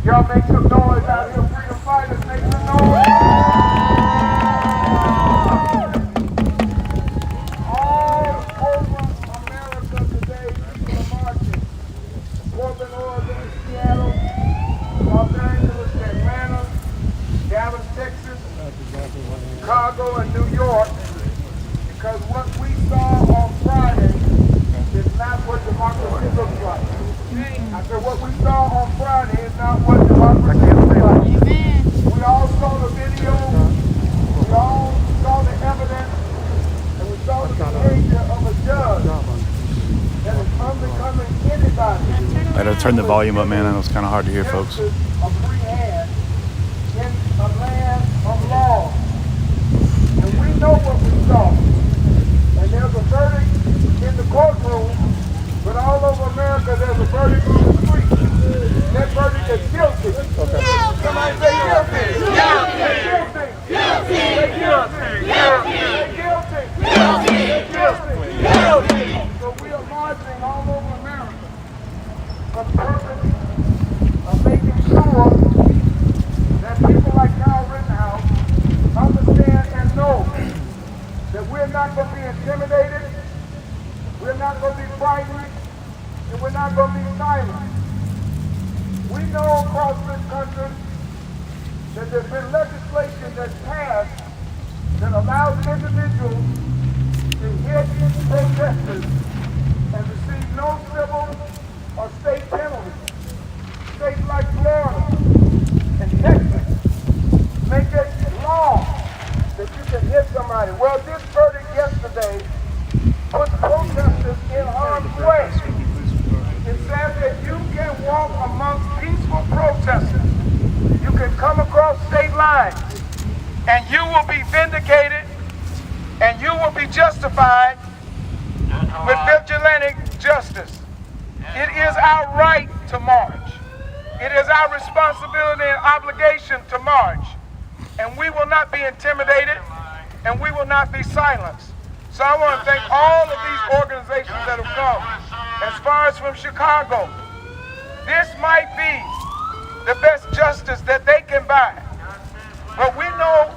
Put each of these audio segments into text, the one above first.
Y'all make some noise out here, freedom fighters, make some noise. All over America today, people are marching. Portland, Oregon, Seattle, Los Angeles, Atlanta, Dallas, Texas, Chicago, and New York. Because what we saw on Friday is not what democracy looks like. I said what we saw on Friday is not what democracy looks like. We all saw the video, we all saw the evidence, and we saw the behavior of a judge that is unbecoming anybody. I had to turn the volume up, man. I know it's kind of hard to hear, folks. A free hand in a land of law. And we know what we saw. And there's a verdict in the courtroom, but all over America there's a verdict in the street. That verdict is guilty. Okay. Somebody say guilty. Guilty. Guilty. Guilty. Say guilty. Guilty. Guilty. Guilty. Guilty. So we are marching all over America for the purpose of making sure that people like Kyle Rittenhouse understand and know that we're not going to be intimidated, we're not going to be frightened, and we're not going to be silent. We know across this country that there's been legislation that's passed that allows individuals to hit protesters and receive no civil or state penalties. States like Florida and Texas make it law that you can hit somebody. Well, this verdict yesterday puts protesters in harm's way. It says that you can walk amongst peaceful protesters. You can come across state lines and you will be vindicated and you will be justified with vigilante justice. It is our right to march. It is our responsibility and obligation to march. And we will not be intimidated, and we will not be silenced. So I want to thank all of these organizations that have come. As far as from Chicago, this might be the best justice that they can buy. But we know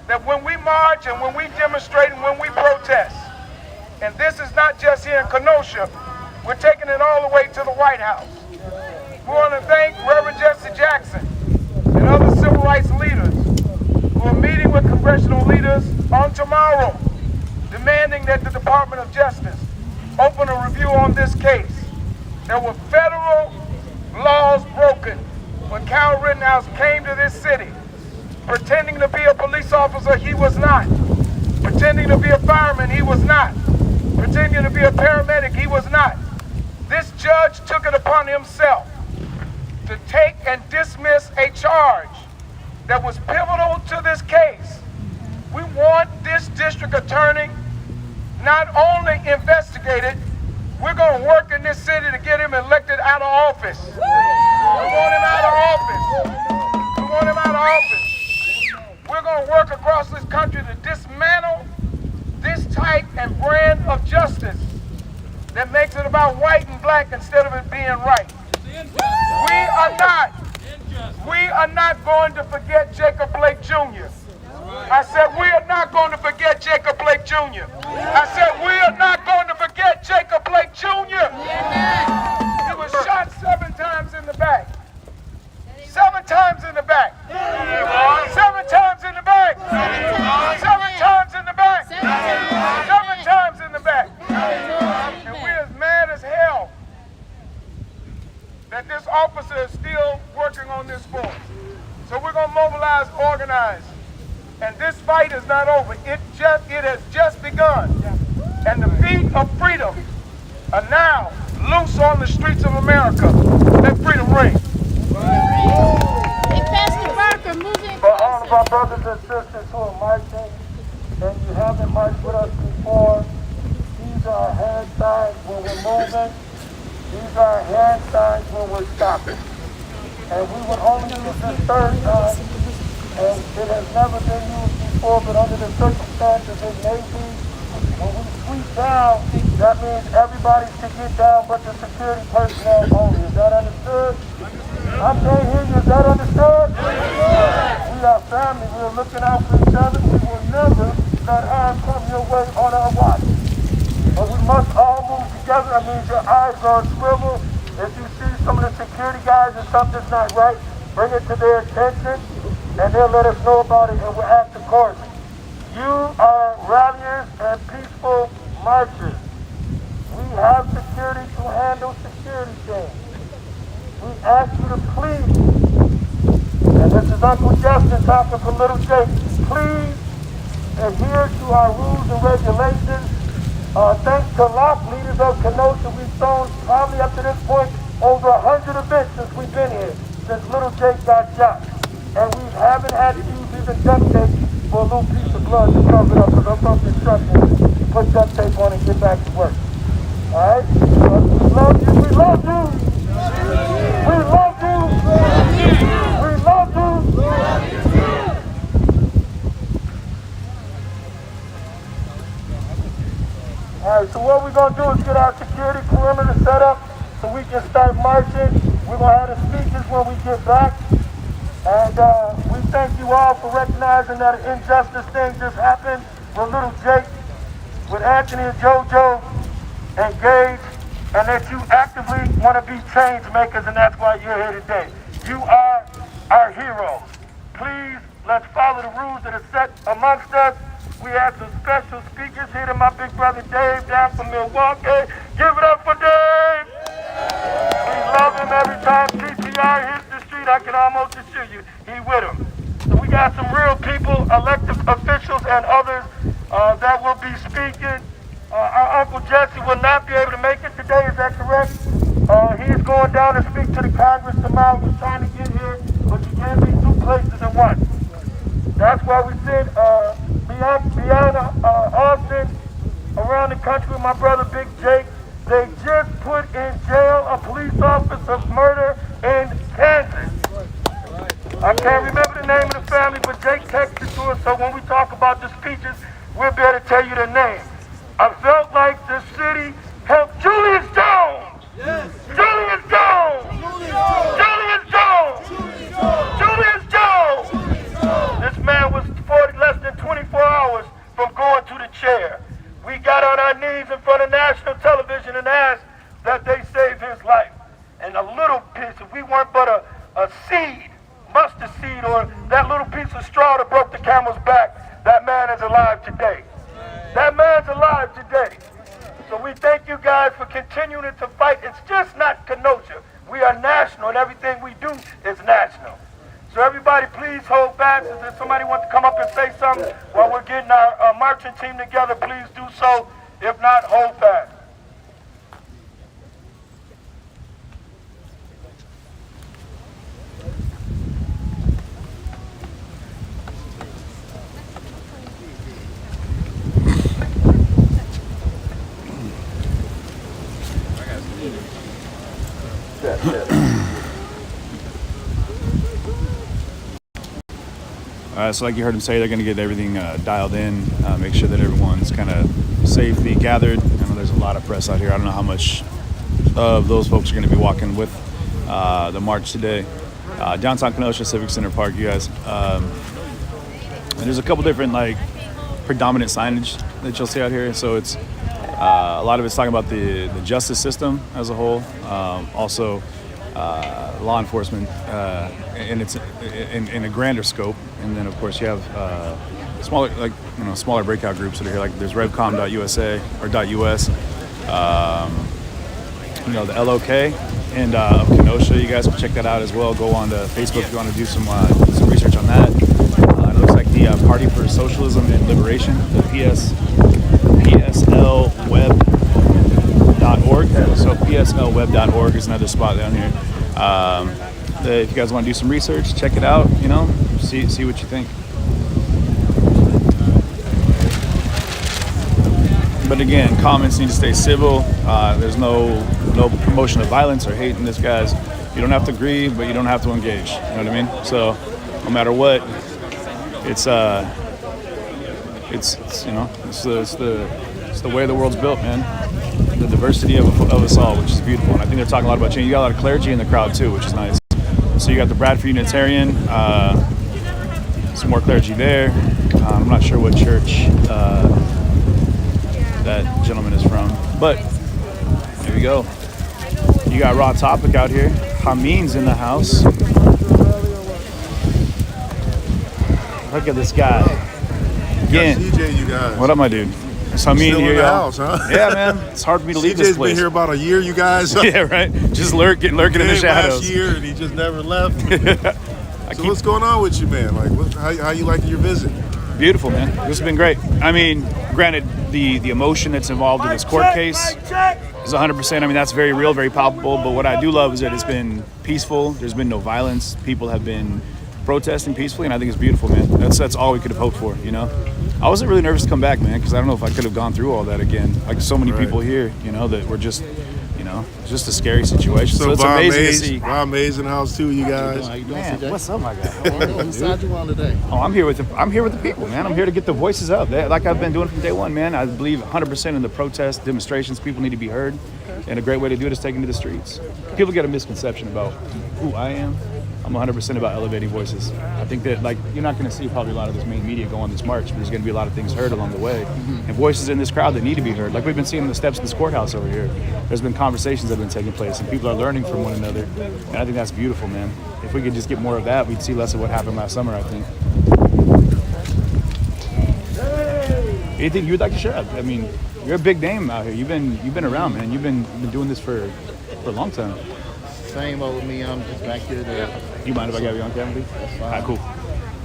that when we march and when we demonstrate and when we protest, and this is not just here in Kenosha, we're taking it all the way to the White House. We want to thank Reverend Jesse Jackson and other civil rights leaders who are meeting with congressional leaders on tomorrow, demanding that the Department of Justice open a review on this case. There were federal laws broken when Kyle Rittenhouse came to this city, pretending to be a police officer, he was not. Pretending to be a fireman, he was not. Pretending to be a paramedic, he was not. This judge took it upon himself to take and dismiss a charge that was pivotal to this case. We want this district attorney not only investigated, we're going to work in this city to get him elected out of office. We want him out of office. We want him out of office. We're going to work across this country to dismantle this type and brand of justice that makes it about white and black instead of it being right. We are not going to forget Jacob Blake Jr. I said we are not going to forget Jacob Blake Jr. I said we are not going to forget Jacob Blake Jr. He was shot 7 times in the back. 7 times in the back. 7 times in the back. 7 times in the back. 7 times in the back. And we're as mad as hell that this officer is still working on this force. So we're going to mobilize, organize. And this fight is not over. It has just begun. And the feet of freedom are now loose on the streets of America. Let freedom ring. Hey, Pastor Barker, moving. For all of our brothers and sisters who are marching, and you haven't marched with us before, these are hand signs when we're moving. These are hand signs when we're stopping. And we would only use this third time, and it has never been used before, but under the circumstances it may be, when we sweep down That means everybody should get down but the security personnel only. Is that understood? I can't hear you. Is that understood? We are family. We are looking out for each other. We will never let harm come your way on our watch. But we must all move together. That means your eyes are on swivel. If you see some of the security guys and something's not right, bring it to their attention, and they'll let us know about it, and we'll act accordingly. You are ralliers and peaceful marchers. We have security to handle security things. We ask you to please, and this is Uncle Justin talking from Little Jake, please adhere to our rules and regulations. Thanks to lock leaders of Kenosha, we've thrown probably up to this point over 100 events since we've been here, since Little Jake got shot. And we haven't had to use even duct tape for a little piece of blood to cover it up, because I'm from construction. You put duct tape on and get back to work. Alright? We love you. We love you. We love you. We love you. Alright, so what we're going to do is get our security perimeter set up so we can start marching. We're going to have the speakers when we get back. And we thank you all for recognizing that an injustice thing just happened with Little Jake, with Anthony and JoJo and Gage, and that you actively want to be change makers, and that's why you're here today. You are our heroes. Please, let's follow the rules that are set amongst us. We have some special speakers here to my big brother Dave down from Milwaukee. Give it up for Dave! We love him every time CPR hits the street. I can almost assure you, he with him. So we got some real people, elected officials and others that will be speaking. Our Uncle Jesse will not be able to make it today, is that correct? He's going down to speak to the Congress tomorrow. We're trying to get here, but you can't be two places at once. That's why we sent beyond Austin, around the country with my brother Big Jake. They just put in jail a police officer's murder in Kansas. I can't remember the name of the family, but Jake texted to us, so when we talk about the speeches, we'll be able to tell you the name. I felt like the city helped Julius Jones! Yes. Julius Jones! Julius Jones! Julius Jones! This man was less than 24 hours from going to the chair. We got on our knees in front of national television and asked that they save his life. And a little piece, if we weren't but a seed, mustard seed, or that little piece of straw that broke the camel's back, that man is alive today. That man's alive today. So we thank you guys for continuing to fight. It's just not Kenosha. We are national, and everything we do is national. So everybody, please hold fast. If somebody wants to come up and say something while we're getting our marching team together, please do so. If not, hold fast. All right, so like you heard him say, they're going to get everything dialed in, make sure that everyone's kind of safely gathered. I know there's a lot of press out here. I don't know how much of those folks are going to be walking with the march today. Downtown Kenosha, Civic Center Park, you guys. And there's a couple different predominant signage that you'll see out here. So it's a lot of it's talking about the justice system as a whole. Also law enforcement in a grander scope, and then of course you have smaller breakout groups that are here. Like there's revcom.usa or .us, the LOK and of Kenosha. You guys can check that out as well. Go on to Facebook if you want to do some research on that. It looks like the Party for Socialism and Liberation, the PSLWeb.org. So PSLWeb.org is another spot down here. If you guys want to do some research, check it out. See what you think. But again, comments need to stay civil. There's no promotion of violence or hate in this, guys. You don't have to agree, but you don't have to engage. You know what I mean? So no matter what, it's the It's the way the world's built, man. The diversity of us all, which is beautiful. And I think they're talking a lot about change. You got a lot of clergy in the crowd too, which is nice. So you got the Bradford Unitarian, some more clergy there. I'm not sure what church that gentleman is from, but there you go. You got Raw Topic out here. Hameen's in the house. Look at this guy. Again. CJ, you guys. What up, my dude? It's Hameen Still here, in the y'all. house, huh? Yeah, man. It's hard for me to leave this CJ's place. been here about a year, you guys. Yeah, right. Just lurking in the shadows. Last year, and he just never left. So what's going on with you, man? Like, how you liking your visit? Beautiful, man. This has been great. I mean, granted, the emotion that's involved in this court case is 100%. I mean, that's very real, very palpable. But what I do love is that it's been peaceful. There's been no violence. People have been protesting peacefully, and I think it's beautiful, man. That's all we could have hoped for, you know? I wasn't really nervous to come back, man, because I don't know if I could have gone through all that again. Like so many people here, you know, that were just, you know, it's just a scary situation. So it's amazing to see. Von Mays in the house too, you guys. How you doing, Man, CJ? what's up, my guy? Whose side you on today? Oh, I'm here with the people, man. I'm here to get the voices up. Like I've been doing from day one, man. I believe 100% in the protests, demonstrations. People need to be heard, and a great way to do it is taking to the streets. People get a misconception about who I am. I'm 100% about elevating voices. I think that, like, you're not going to see probably a lot of this main media go on this march, but there's going to be a lot of things heard along the way, and voices in this crowd that need to be heard. Like we've been seeing on the steps of this courthouse over here. There's been conversations that have been taking place, and people are learning from one another, and I think that's beautiful, man. If we could just get more of that, we'd see less of what happened last summer, I think. Anything you'd like to share? I mean, you're a big name out here. You've been around, man. You've been doing this for a long time. Same old me. I'm just back here to. You mind if I got you on camera, please? That's fine. All right, cool.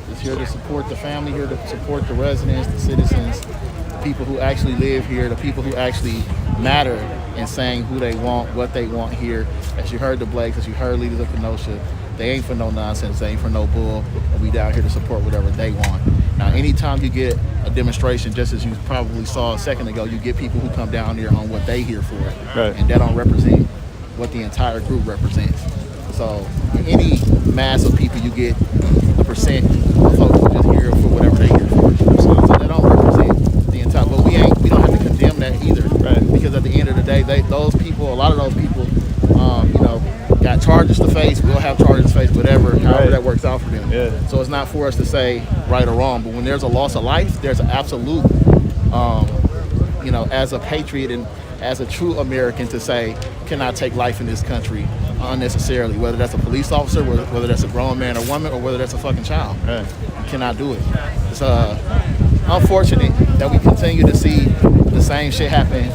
Just here to support the family, here to support the residents, the citizens, the people who actually live here, the people who actually matter in saying who they want, what they want here. As you heard the Blakes, as you heard leaders of Kenosha, they ain't for no nonsense, they ain't for no bull, and we down here to support whatever they want. Now, anytime you get a demonstration, just as you probably saw a second ago, you get people who come down here on what they here for, Right. and that don't represent what the entire group represents. So in any mass of people, you get a percent of folks who just here for whatever they here for. So they don't represent the entire. But we don't have to condemn that either, Right. because at the end of the day, those people, a lot of those people, you know, got charges to face. We'll have charges to face, however Right. that works out for them. Yeah. So it's not for us to say right or wrong. But when there's a loss of life, there's an absolute, you know, as a patriot and as a true American, to say, cannot take life in this country unnecessarily, whether that's a police officer, whether that's a grown man or woman, or whether that's a fucking child. Right. You cannot do it. It's unfortunate that we continue to see the same shit happen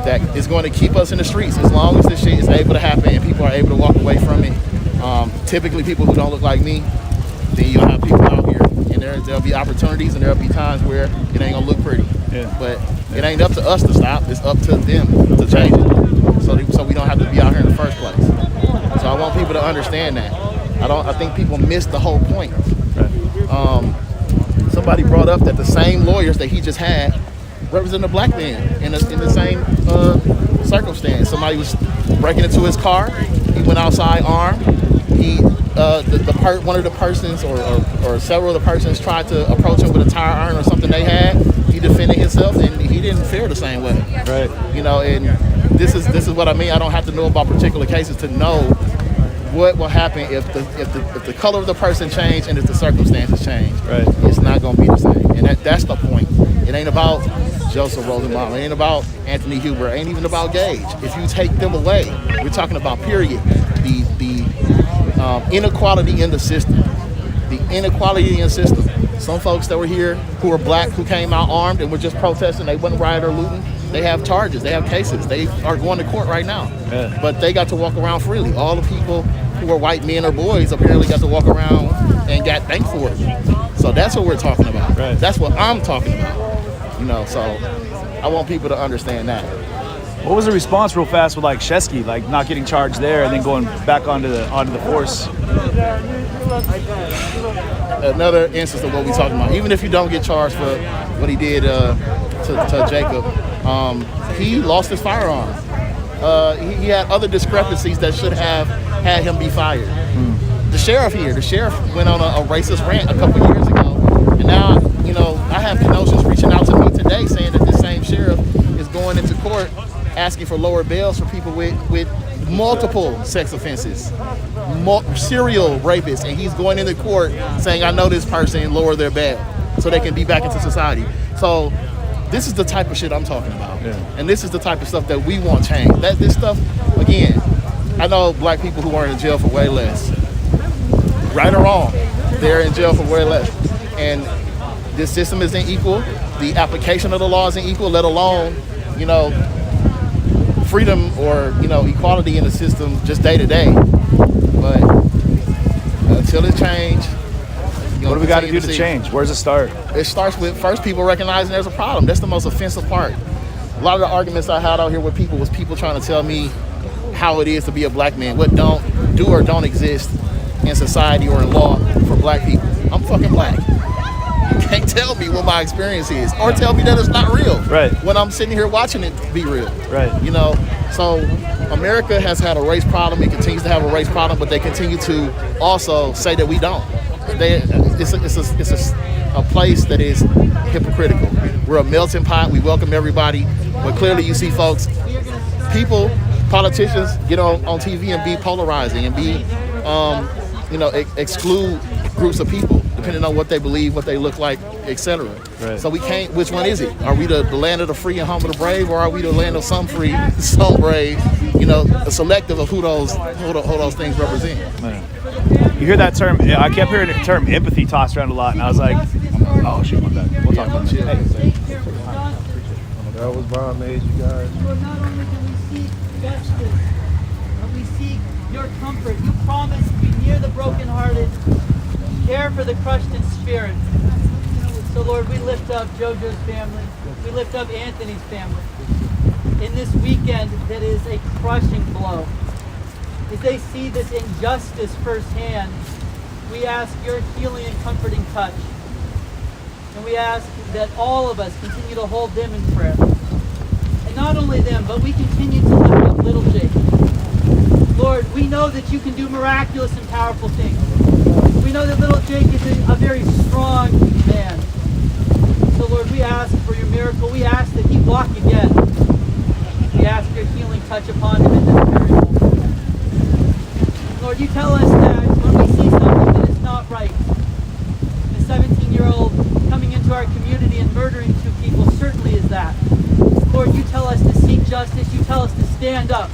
that is going to keep us in the streets. As long as this shit is able to happen and people are able to walk away from it, typically people who don't look like me, then you'll have people out here, and there'll be opportunities and there'll be times where it ain't gonna look pretty. Yeah. But it ain't up to us to stop. It's up to them to change it, so we don't have to be out here in the first place. So I want people to understand that. I think people miss the whole point. Right. Somebody brought up that the same lawyers that he just had represent a black man in the same circumstance. Somebody was breaking into his car. He went outside armed. One of the persons or several of the persons tried to approach him with a tire iron or something they had. He defended himself, and he didn't fare the same way. Right. You know, and this is what I mean. I don't have to know about particular cases to know what will happen if the color of the person change and if the circumstances change. Right. It's not going to be the same, and that's the point. It ain't about Joseph Rosenbaum. It ain't about Anthony Huber. It ain't even about Gage. If you take them away, we're talking about, period, the inequality in the system. The inequality in the system. Some folks that were here who were black, who came out armed and were just protesting, they wasn't riot or looting, they have charges, they have cases, they are going to court right now. Yeah. But they got to walk around freely. All the people who were white men or boys apparently got to walk around and got thanked for it. So that's what we're talking about. Right. That's what I'm talking about. You know, so I want people to understand that. What was the response real fast with like Shesky, like not getting charged there and then going back onto the force? Another instance of what we're talking about. Even if you don't get charged for what he did to Jacob, he lost his firearm. He had other discrepancies that should have had him be fired. The sheriff went on a racist rant a couple years ago, and now, you know, I have Kenosans reaching out to me today saying that this same sheriff is going into court asking for lower bails for people with multiple sex offenses, serial rapists, and he's going into court saying, I know this person, lower their bail so they can be back into society. So this is the type of shit I'm talking about. Yeah. And this is the type of stuff that we want changed. This stuff, again, I know black people who are in jail for way less. Right or wrong, they're in jail for way less. And this system isn't equal. The application of the law isn't equal, let alone, freedom or, equality in the system just day to day. But until it change, what do we got to do to change? Where's it start? It starts with first people recognizing there's a problem. That's the most offensive part. A lot of the arguments I had out here with people was people trying to tell me how it is to be a black man, what don't do or don't exist in society or in law for black people. I'm fucking black. You can't tell me what my experience is or tell me that it's not real. Right. When I'm sitting here watching it be real. Right. So America has had a race problem. It continues to have a race problem, but they continue to also say that we don't. It's a place that is hypocritical. We're a melting pot. We welcome everybody, but clearly you see folks, politicians get on TV and be polarizing and be, exclude groups of people depending on what they believe, what they look like, etc. Right. So we can't. Which one is it? Are we the land of the free and home of the brave, or are we the land of some free, some brave? A selective of who those things represent. Man. You hear that term? I kept hearing the term empathy tossed around a lot, and I was like, "Oh shit, my bad." We'll talk about it. Hey. That was bomb age, you guys. Lord, not only do we seek justice, but we seek your comfort. You promise to be near the brokenhearted, care for the crushed in spirit. So, Lord, we lift up JoJo's family. We lift up Anthony's family. In this weekend that is a crushing blow, as they see this injustice firsthand, we ask your healing and comforting touch. And we ask that all of us continue to hold them in prayer. And not only them, but we continue to lift up little Jake. Lord, we know that you can do miraculous and powerful things. We know that little Jake is a very strong man. So Lord, we ask for your miracle. We ask that he walk again. We ask your healing touch upon him in this very moment. Lord, you tell us that when we see something that is not right, a 17-year-old coming into our community and murdering 2 people certainly is that. Lord, you tell us to seek justice. You tell us to stand up.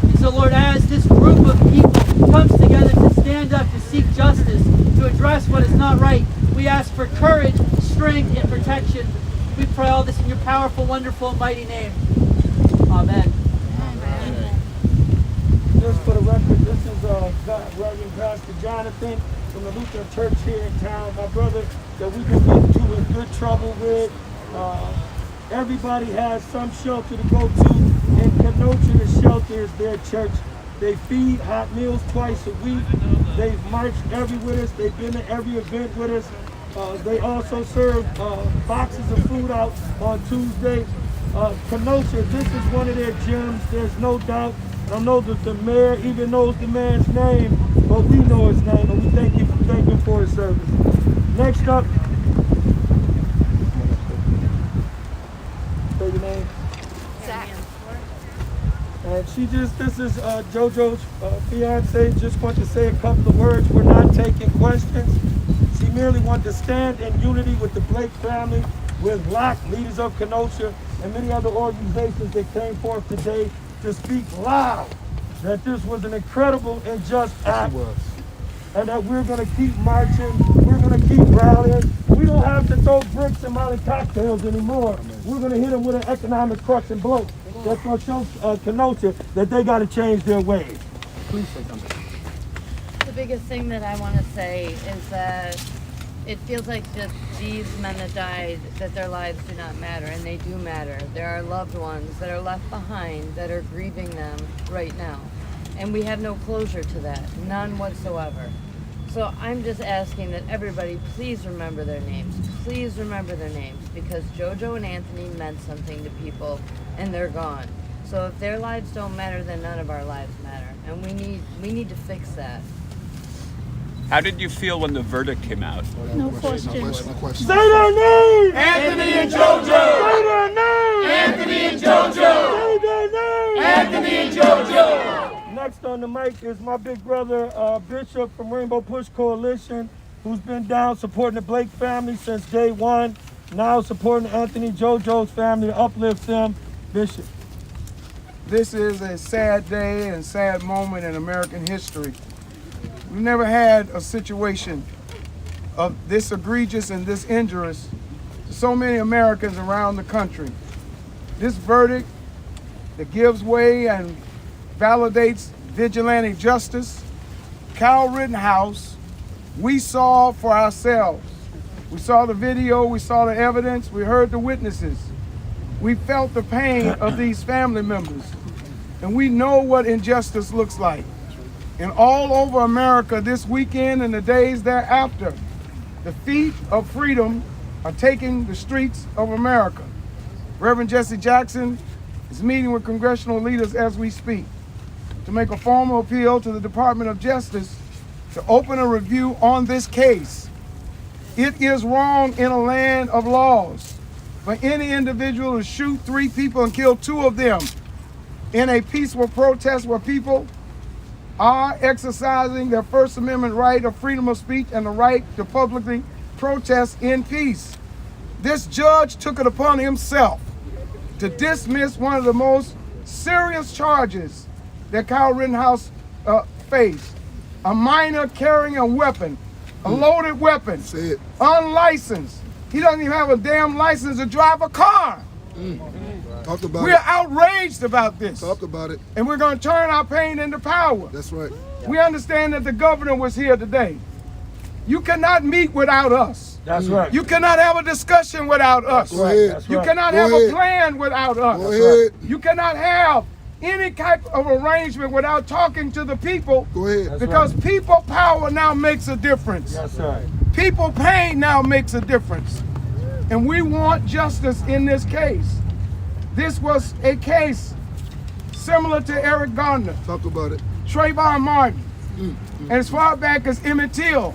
And so, Lord, as this group of people comes together to stand up, to seek justice, to address what is not right, we ask for courage, strength, and protection. We pray all this in your powerful, wonderful, and mighty name. Amen. Just for the record, this is Reverend Pastor Jonathan from the Lutheran Church here in town. My brother that we've been getting into in good trouble with. Everybody has some shelter to go to. In Kenosha, the shelter is their church. They feed hot meals twice a week. They've marched everywhere with us. They've been to every event with us. They also serve boxes of food out on Tuesday. Kenosha, this is one of their gyms. There's no doubt. I know that the mayor even knows the man's name, but we know his name, and we thank him for his service. Next up, say your name. Zach. And this is JoJo's fiance. Just want to say a couple of words. We're not taking questions. She merely wanted to stand in unity with the Blake family, with Black leaders of Kenosha, and many other organizations that came forth today to speak loud that this was an incredible and just act, and that we're going to keep marching, we're going to keep rallying. We don't have to throw bricks and Molly cocktails anymore. We're going to hit them with an economic crushing blow that's going to show Kenosha that they got to change their ways. Please say something. The biggest thing that I want to say is that it feels like just these men that died, that their lives do not matter, and they do matter. There are loved ones that are left behind that are grieving them right now. And we have no closure to that, none whatsoever. So I'm just asking that everybody please remember their names. Please remember their names, because JoJo and Anthony meant something to people, and they're gone. So if their lives don't matter, then none of our lives matter. And we need to fix that. How did you feel when the verdict came out? No question. Say their name! Anthony and JoJo! Say their name! Anthony and JoJo. Anthony and JoJo. Next on the mic is my big brother, Bishop from Rainbow Push Coalition, who's been down supporting the Blake family since day one, now supporting Anthony JoJo's family to uplift them. Bishop. This is a sad day and sad moment in American history. We've never had a situation of this egregious and this injurious to so many Americans around the country. This verdict that gives way and validates vigilante justice, Kyle Rittenhouse, we saw for ourselves. We saw the video, we saw the evidence, we heard the witnesses. We felt the pain of these family members, and we know what injustice looks like. And all over America this weekend and the days thereafter, the feet of freedom are taking the streets of America. Reverend Jesse Jackson is meeting with congressional leaders as we speak to make a formal appeal to the Department of Justice to open a review on this case. It is wrong in a land of laws for any individual to shoot 3 people and kill 2 of them in a peaceful protest where people are exercising their First Amendment right of freedom of speech and the right to publicly protest in peace. This judge took it upon himself to dismiss one of the most serious charges that Kyle Rittenhouse faced. A minor carrying a weapon, a loaded weapon, unlicensed. He doesn't even have a damn license to drive a car. Talk about We're outraged about this. Talk about it. And we're going to turn our pain into power. That's right. We understand that the governor was here today. You cannot meet without us. That's right. You cannot have a discussion without us. Go ahead. That's You right. cannot Go have ahead. a plan without us. Go ahead. You cannot have any type of arrangement without talking to the people. Go ahead. Because people power now makes a difference. That's right. People pain now makes a difference. And we want justice in this case. This was a case similar to Eric Garner, Talk about it. Trayvon Martin, and as far back as Emmett Till.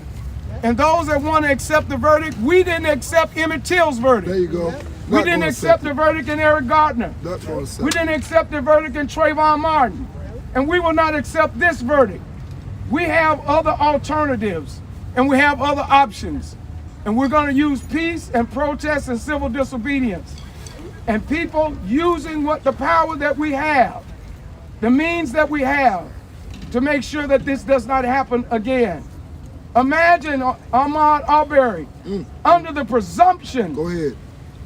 And those that want to accept the verdict, we didn't accept Emmett Till's verdict. There you go. We didn't accept the verdict in Eric Gardner. Not going to We accept. didn't accept the verdict in Trayvon Martin. And we will not accept this verdict. We have other alternatives and we have other options. And we're going to use peace and protest and civil disobedience. And people using what the power that we have, the means that we have to make sure that this does not happen again. Imagine Ahmaud Arbery under the presumption, Go ahead.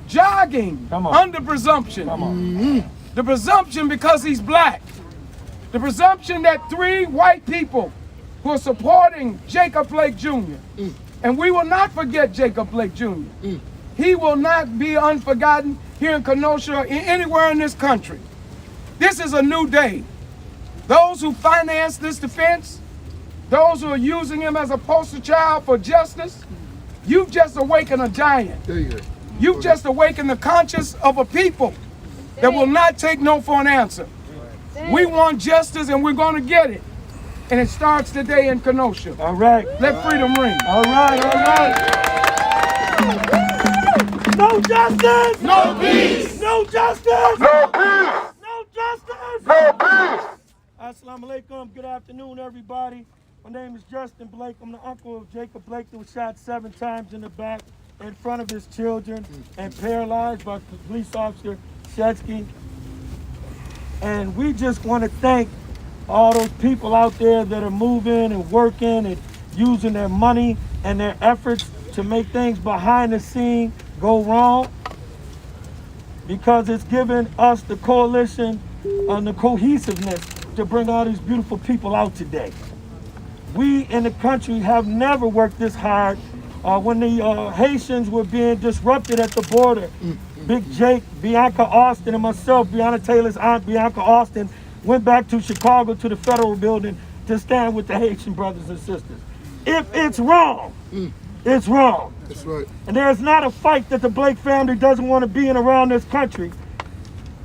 jogging Come on. under presumption. Come on. The presumption because he's black. The presumption that 3 white people who are supporting Jacob Blake Jr. And we will not forget Jacob Blake Jr. He will not be unforgotten here in Kenosha or anywhere in this country. This is a new day. Those who finance this defense, those who are using him as a poster child for justice, you've just awakened a giant. There you go. You've just awakened the conscience of a people that will not take no for an answer. We want justice and we're going to get it. And it starts today in Kenosha. All right. Let freedom ring. All right. All right. No justice. No peace. No justice. No peace. No justice. No peace. Assalamu alaikum. Good afternoon, everybody. My name is Justin Blake. I'm the uncle of Jacob Blake that was shot 7 times in the back in front of his children and paralyzed by police officer Shetsky. And we just want to thank all those people out there that are moving and working and using their money and their efforts to make things behind the scene go wrong, because it's given us the coalition and the cohesiveness to bring all these beautiful people out today. We in the country have never worked this hard. When the Haitians were being disrupted at the border, Big Jake, Bianca Austin, and myself, Breonna Taylor's aunt, Bianca Austin, went back to Chicago to the federal building to stand with the Haitian brothers and sisters. If it's wrong, it's wrong. That's right. And there's not a fight that the Blake family doesn't want to be in around this country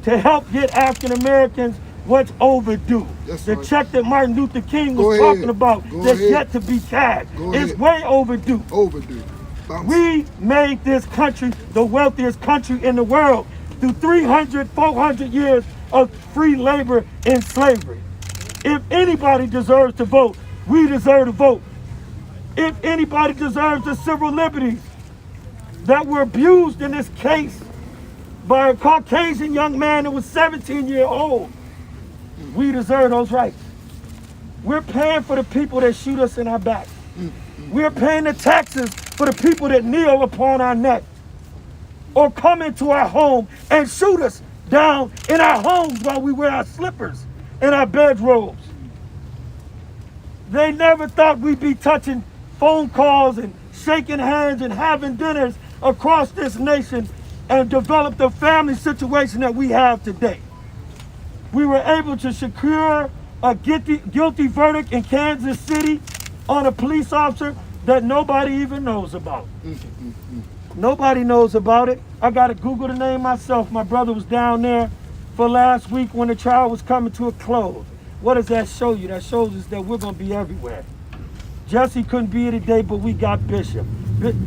to help get African Americans what's overdue. That's The right. check that Martin Luther King Go was ahead. talking about Go that's ahead. yet to be cashed. Go It's ahead. way overdue. Overdue. Bounce. We made this country the wealthiest country in the world through 300, 400 years of free labor in slavery. If anybody deserves to vote, we deserve to vote. If anybody deserves the civil liberties that were abused in this case by a Caucasian young man that was 17 years old, we deserve those rights. We're paying for the people that shoot us in our back. We're paying the taxes for the people that kneel upon our neck or come into our home and shoot us down in our homes while we wear our slippers and our bedrobes. They never thought we'd be touching phone calls and shaking hands and having dinners across this nation and develop the family situation that we have today. We were able to secure a guilty verdict in Kansas City on a police officer that nobody even knows about. Nobody knows about it. I got to Google the name myself. My brother was down there for last week when the trial was coming to a close. What does that show you? That shows us that we're going to be everywhere. Jesse couldn't be here today, but we got Bishop.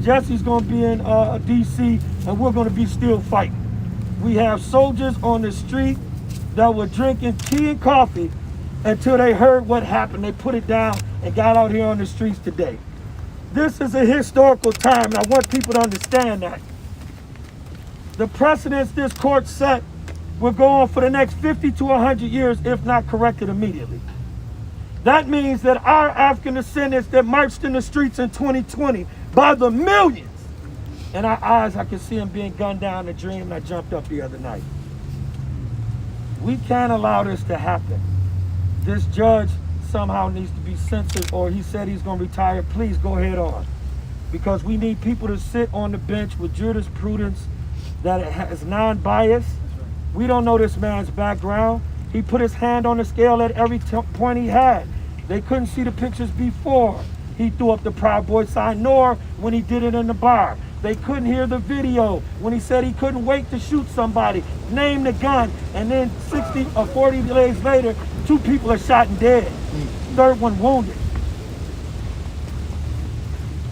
Jesse's going to be in D.C., and we're going to be still fighting. We have soldiers on the street that were drinking tea and coffee until they heard what happened. They put it down and got out here on the streets today. This is a historical time, and I want people to understand that. The precedents this court set will go on for the next 50 to 100 years if not corrected immediately. That means that our African descendants that marched in the streets in 2020 by the millions, in our eyes, I can see them being gunned down in a dream, and I jumped up the other night. We can't allow this to happen. This judge somehow needs to be censored, or he said he's going to retire. Please go ahead on. Because we need people to sit on the bench with jurisprudence that has non-bias. We don't know this man's background. He put his hand on the scale at every point he had. They couldn't see the pictures before he threw up the Proud Boy sign, nor when he did it in the bar. They couldn't hear the video when he said he couldn't wait to shoot somebody, name the gun, and then 60 or 40 days later, 2 people are shot and dead. Third one wounded.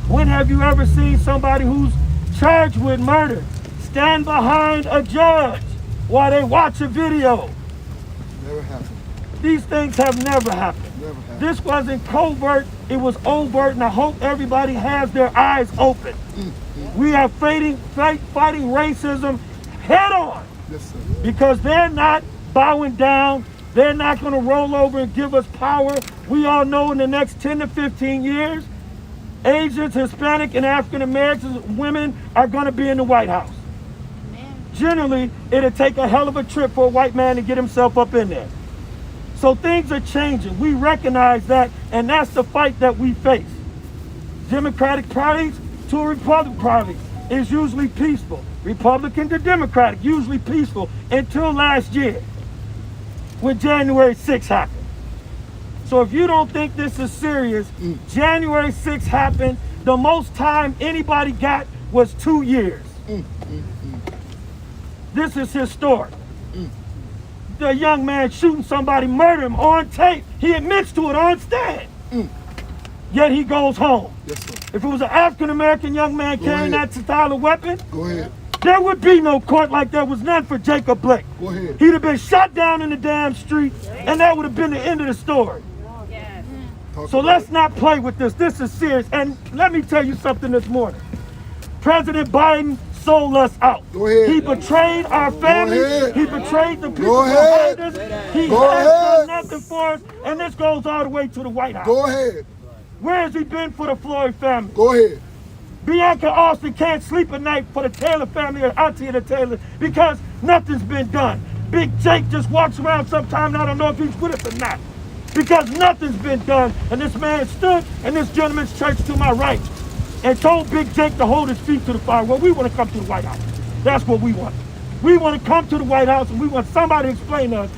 When have you ever seen somebody who's charged with murder stand behind a judge while they watch a video? Never happened. These things have never happened. Never happened. This wasn't covert, it was overt, and I hope everybody has their eyes open. We are fighting racism head on. Yes, sir. Because they're not bowing down. They're not going to roll over and give us power. We all know in the next 10 to 15 years, Asians, Hispanic, and African Americans, women are going to be in the White House. Generally, it'll take a hell of a trip for a white man to get himself up in there. So things are changing. We recognize that, and that's the fight that we face. Democratic parties to Republican parties is usually peaceful. Republican to Democratic, usually peaceful until last year when January 6th happened. So if you don't think this is serious, January 6th happened. The most time anybody got was 2 years. This is historic. The young man shooting somebody, murder him on tape. He admits to it on stand. Yet he goes home. Yes, sir. If it was an African-American young man carrying that style of weapon, Go ahead. there would be no court like there was none for Jacob Blake. Go ahead. He'd have been shot down in the damn street, and that would have been the end of the story. So let's not play with this. This is serious. And let me tell you something this morning. President Biden sold us out. Go ahead. He betrayed our family. ahead. He betrayed the people Go ahead. behind us. He Go has ahead. done nothing for us. And this goes all the way to the White House. Go ahead. Where has he been for the Floyd family? Go ahead. Bianca Austin can't sleep at night for the Taylor family or Auntie and the Taylor because nothing's been done. Big Jake just walks around sometimes, I don't know if he's with us or not, because nothing's been done. And this man stood in this gentleman's church to my right and told Big Jake to hold his feet to the fire. Well, we want to come to the White House. That's what we want. We want to come to the White House, and we want somebody to explain to us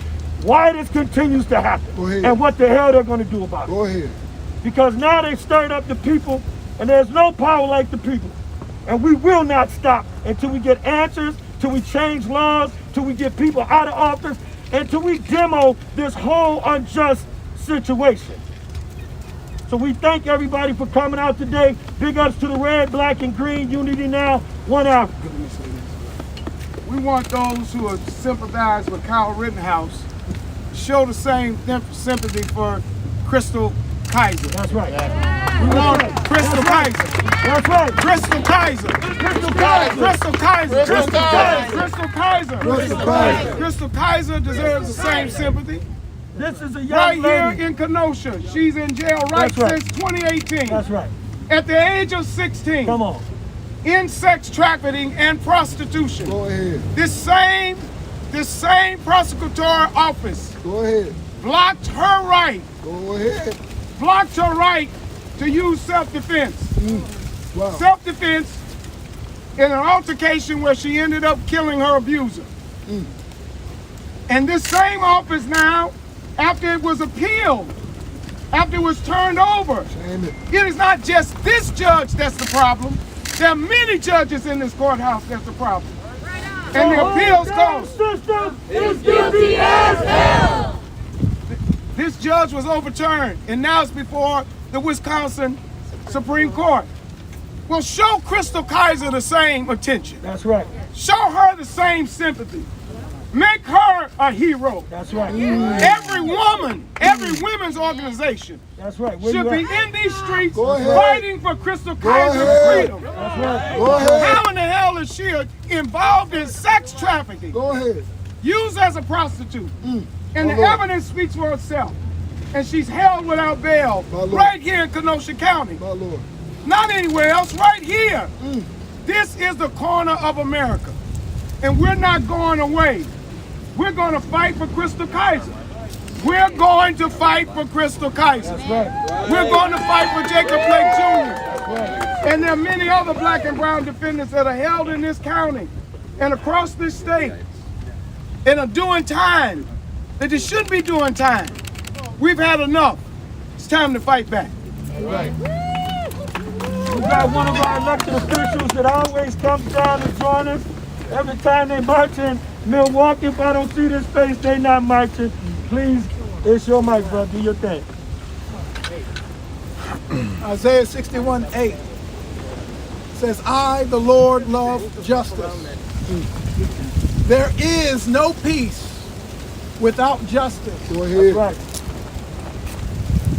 why this continues to happen Go ahead. and what the hell they're going to do about it. Go ahead. Because now they've stirred up the people, and there's no power like the people. And we will not stop until we get answers, till we change laws, till we get people out of office, until we demo this whole unjust situation. So we thank everybody for coming out today. Big ups to the red, black, and green. Unity now, one Africa. we want those who are sympathize with Kyle Rittenhouse show the same sympathy for Crystal Kaiser. That's right. We want Crystal Kaiser. That's right. Crystal Kaiser. Crystal Kaiser. Crystal Kaiser. Crystal Kaiser. Crystal Kaiser. Crystal Kaiser. Crystal Kaiser deserves the same sympathy. This is a young Right lady. here in Kenosha. She's in jail right That's right. since 2018. That's right. At the age of 16. Come on. In sex trafficking and prostitution. Go ahead. This same prosecutorial office Go ahead. blocked her right to use self-defense. Wow. Self-defense in an altercation where she ended up killing her abuser. And this same office now, after it was appealed, after it was turned over, it is not just this judge that's the problem. There are many judges in this courthouse that's the problem. And the appeals court. System is guilty as hell. This judge was overturned, and now it's before the Wisconsin Supreme Court. Well, show Crystal Kaiser the same attention. That's right. Show her the same sympathy. Make her a hero. That's right. Every woman, every women's organization That's right. Where should you be at? in these streets Go ahead. fighting for Crystal Kaiser's ahead. freedom. That's right. Go ahead. How in the hell is she involved in sex trafficking? Go ahead. Used as a prostitute. And the Lord. evidence speaks for itself. And she's held without bail My Lord. right here in Kenosha County. My Lord. Not anywhere else, right here. This is the corner of America. And we're not going away. We're going to fight for Crystal Kaiser. We're going to fight for Crystal Kaiser. That's right. We're going to fight for Jacob Blake Jr. That's right. And there are many other black and brown defendants that are held in this county and across this state and are doing time that they shouldn't be doing time. We've had enough. It's time to fight back. Right. We got one of our elected officials that always comes down and joins us. Every time they march in Milwaukee, if I don't see this face, they not marching. Please, it's your mic, bro. Do your thing. Isaiah 61:8 says, I, the Lord, love justice. There is no peace without justice. Go ahead. Right.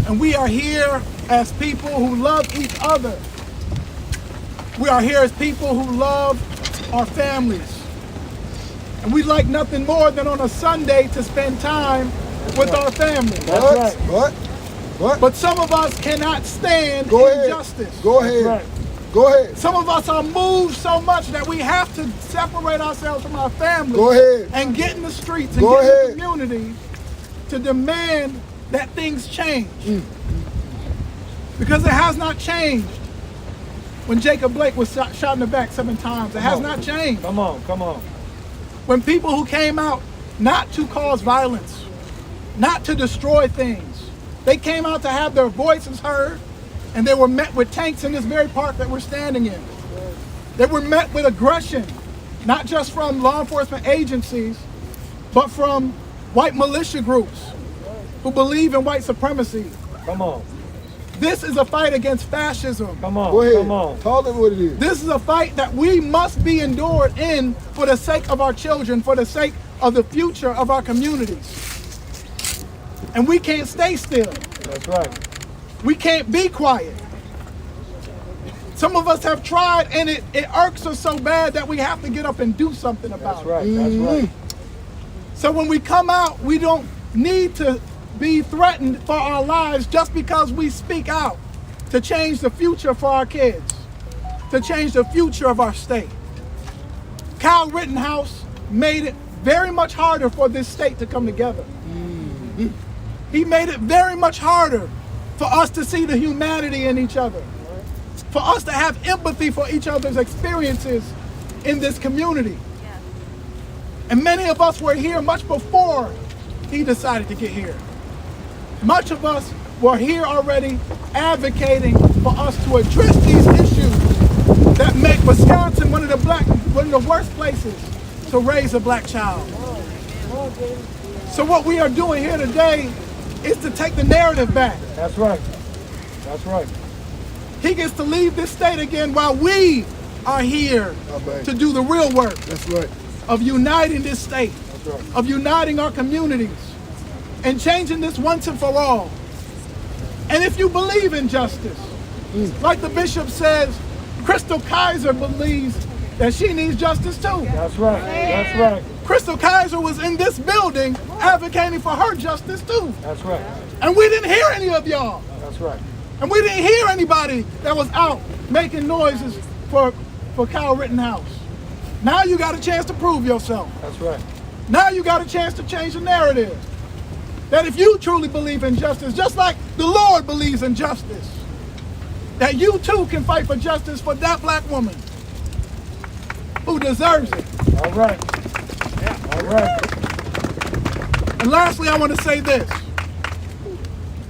And we are here as people who love each other. We are here as people who love our families. And we like nothing more than on a Sunday to spend time with our families. That's right. But some of us cannot stand Go ahead. injustice. Go ahead. Right. Go ahead. Some of us are moved so much that we have to separate ourselves from our families. Go ahead. And get in the streets and Go get ahead. in the community to demand that things change. Because it has not changed when Jacob Blake was shot in the back 7 times. It has not changed. Come on, come on. When people who came out not to cause violence, not to destroy things, they came out to have their voices heard, and they were met with tanks in this very park that we're standing in. They were met with aggression, not just from law enforcement agencies, but from white militia groups who believe in white supremacy. Come on. This is a fight against fascism. Come on. Go ahead. Come on. Call it what it is. This is a fight that we must be endured in for the sake of our children, for the sake of the future of our communities. And we can't stay still. That's right. We can't be quiet. Some of us have tried, and it irks us so bad that we have to get up and do something about That's it. right. That's right. So when we come out, we don't need to be threatened for our lives just because we speak out to change the future for our kids, to change the future of our state. Kyle Rittenhouse made it very much harder for this state to come together. He made it very much harder for us to see the humanity in each other, for us to have empathy for each other's experiences in this community. And many of us were here much before he decided to get here. Much of us were here already advocating for us to address these issues that make Wisconsin one of the worst places to raise a black child. So what we are doing here today is to take the narrative back. That's right. That's right. He gets to leave this state again while we are here to do the real work. That's right. of uniting this state, of uniting our communities, and changing this once and for all. And if you believe in justice, like the bishop says, Crystal Kaiser believes that she needs justice too. That's right. That's right. Crystal Kaiser was in this building advocating for her justice too. That's right. And we didn't hear any of y'all. That's right. And we didn't hear anybody that was out making noises for Kyle Rittenhouse. Now you got a chance to prove yourself. That's right. Now you got a chance to change the narrative. That if you truly believe in justice, just like the Lord believes in justice, that you too can fight for justice for that black woman who deserves it. All right. All right. And lastly, I want to say this.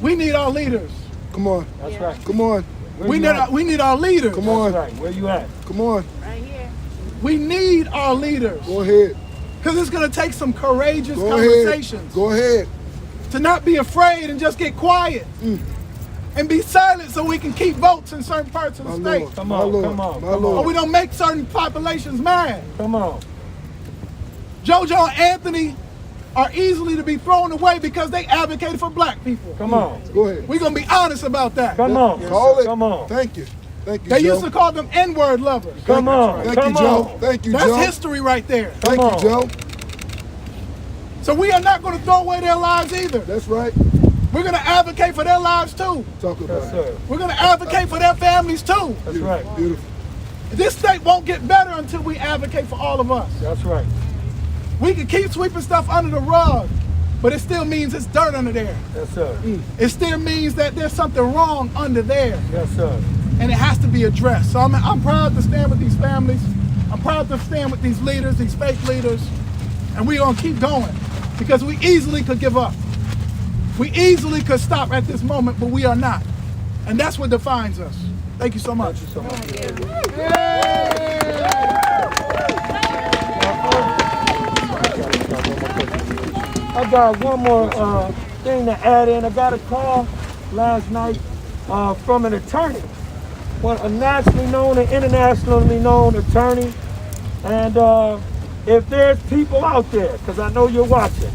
We need our leaders. Come on. That's right. Come on. We need our leaders. Come on. That's right. Where you at? Come on. Right here. We need our leaders. Go ahead. Because it's going to take some courageous Go conversations. ahead. Go ahead. To not be afraid and just get quiet. And be silent so we can keep votes in certain parts of the state. Lord. Come My on, Lord. come on, My come Lord. Or we don't make certain populations mad. Come on. JoJo and Anthony are easily to be thrown away because they advocated for black people. Come on. Go ahead. We're going to be honest about that. Come on. Call it. Come on. Thank you. Thank you, They Joe. used to call them N-word lovers. Come on. Thank Come you, Joe. on. Thank you, That's Joe. history right there. Thank Come you, Joe. So we are not going to throw away their lives either. That's right. We're going to advocate for their lives too. Talk about Yes, it. sir. We're going to advocate for their families too. That's right. Beautiful. This state won't get better until we advocate for all of us. That's right. We can keep sweeping stuff under the rug, but it still means it's dirt under there. Yes, sir. It still means that there's something wrong under there, Yes, sir. and it has to be addressed. So I'm proud to stand with these families. I'm proud to stand with these leaders, these fake leaders, and we're going to keep going because we easily could give up. We easily could stop at this moment, but we are not. And that's what defines us. Thank you so much. Thank you so much. I got one more thing to add in. I got a call last night from an attorney, a nationally known and internationally known attorney. And if there's people out there, because I know you're watching,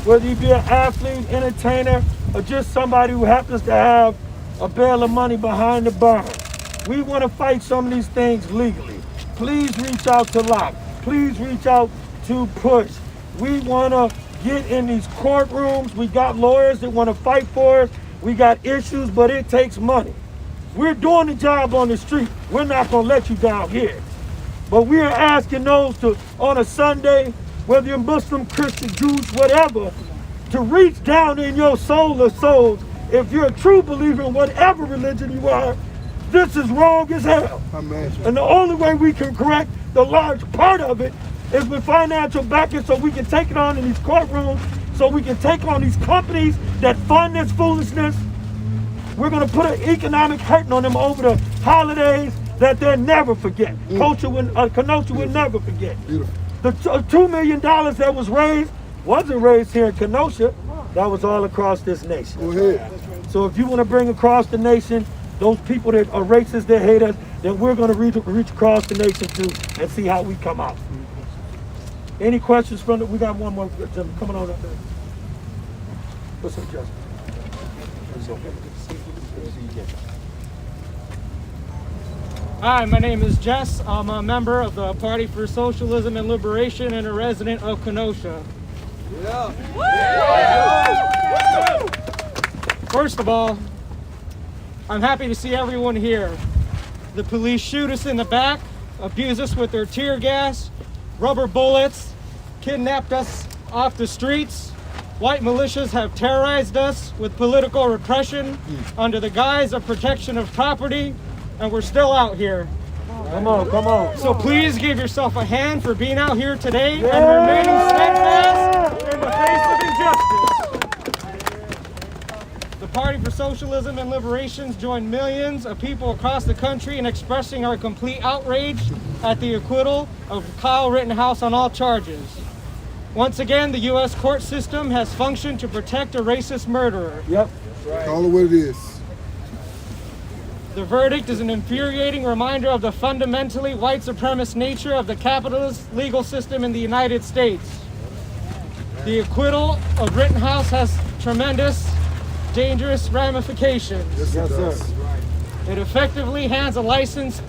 whether you be an athlete, entertainer, or just somebody who happens to have a bale of money behind the barn, we want to fight some of these things legally. Please reach out to Locke. Please reach out to Push. We want to get in these courtrooms. We got lawyers that want to fight for us. We got issues, but it takes money. We're doing the job on the street. We're not going to let you down here. But we are asking those to, on a Sunday, whether you're Muslim, Christian, Jews, whatever, to reach down in your soul of souls. If you're a true believer in whatever religion you are, this is wrong as hell. Amen. And the only way we can correct the large part of it is with financial backing, so we can take it on in these courtrooms, so we can take on these companies that fund this foolishness. We're going to put an economic hurting on them over the holidays that they'll never forget. Kenosha will never forget. Beautiful. The $2 million that was raised wasn't raised here in Kenosha. That was all across this nation. Go ahead. So if you want to bring across the nation those people that are racist, that hate us, then we're going to reach across the nation too and see how we come out. Any questions from we got one more gentleman coming on up there. What's up, Justin? Hi, my name is Jess. I'm a member of the Party for Socialism and Liberation and a resident of Kenosha. First of all, I'm happy to see everyone here. The police shoot us in the back, abuse us with their tear gas, rubber bullets, kidnapped us off the streets. White militias have terrorized us with political repression under the guise of protection of property, and we're still out here. Come on, come on. So please give yourself a hand for being out here today and remaining steadfast in the face of injustice. The Party for Socialism and Liberation joined millions of people across the country in expressing our complete outrage at the acquittal of Kyle Rittenhouse on all charges. Once again, the U.S. court system has functioned to protect a racist murderer. Yep. Call it what it is. The verdict is an infuriating reminder of the fundamentally white supremacist nature of the capitalist legal system in the United States. The acquittal of Rittenhouse has tremendous, dangerous ramifications. Yes, sir. It effectively hands a license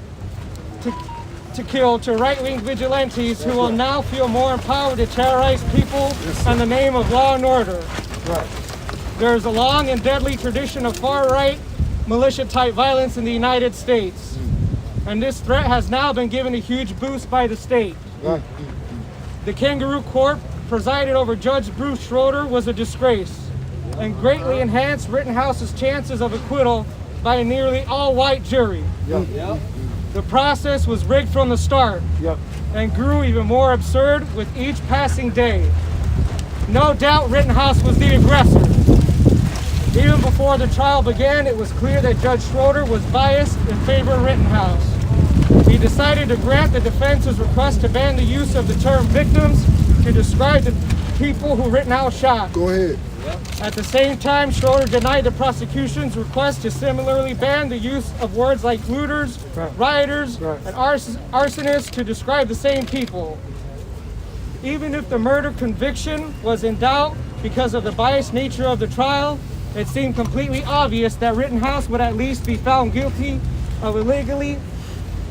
to kill to right-wing vigilantes who will now feel more empowered to terrorize people in the name of law and order. There is a long and deadly tradition of far-right militia-type violence in the United States. And this threat has now been given a huge boost by the state. The kangaroo court presided over Judge Bruce Schroeder was a disgrace and greatly enhanced Rittenhouse's chances of acquittal by a nearly all-white jury. The process was rigged from the start and grew even more absurd with each passing day. No doubt Rittenhouse was the aggressor. Even before the trial began, it was clear that Judge Schroeder was biased in favor of Rittenhouse. He decided to grant the defense's request to ban the use of the term victims to describe the people who Rittenhouse shot. Go ahead. At the same time, Schroeder denied the prosecution's request to similarly ban the use of words like looters, rioters, and arsonists to describe the same people. Even if the murder conviction was in doubt because of the biased nature of the trial, it seemed completely obvious that Rittenhouse would at least be found guilty of illegally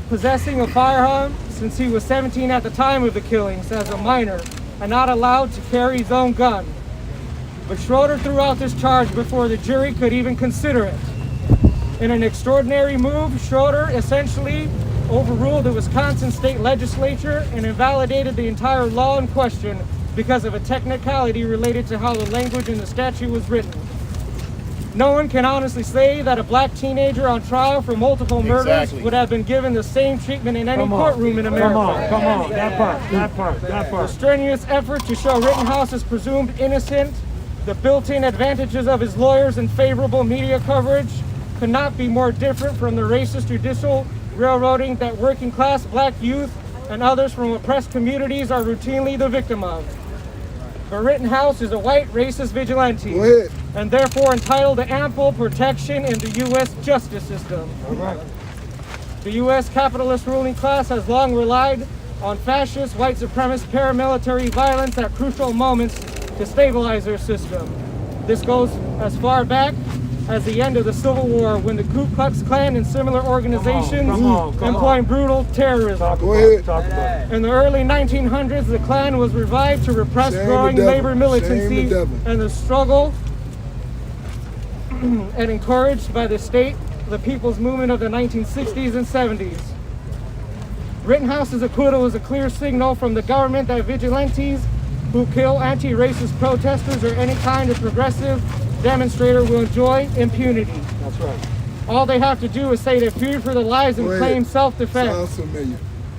possessing a firearm since he was 17 at the time of the killings as a minor and not allowed to carry his own gun. But Schroeder threw out this charge before the jury could even consider it. In an extraordinary move, Schroeder essentially overruled the Wisconsin state legislature and invalidated the entire law in question because of a technicality related to how the language in the statute was written. No one can honestly say that a black teenager on trial for multiple murders would have been given the same treatment in any courtroom in America. Come on, that part. The strenuous effort to show Rittenhouse is presumed innocent, the built-in advantages of his lawyers and favorable media coverage could not be more different from the racist judicial railroading that working-class black youth and others from oppressed communities are routinely the victim of. But Rittenhouse is a white racist vigilante and therefore entitled to ample protection in the U.S. justice system. The U.S. capitalist ruling class has long relied on fascist, white supremacist paramilitary violence at crucial moments to stabilize their system. This goes as far back as the end of the Civil War when the Ku Klux Klan and similar organizations employed brutal terrorism. In the early 1900s, the Klan was revived to repress growing labor militancy and the struggle and encouraged by the state, the people's movement of the 1960s and 70s. Rittenhouse's acquittal is a clear signal from the government that vigilantes who kill anti-racist protesters or any kind of progressive demonstrator will enjoy impunity. That's right. All they have to do is say they feared for their lives and claim self-defense.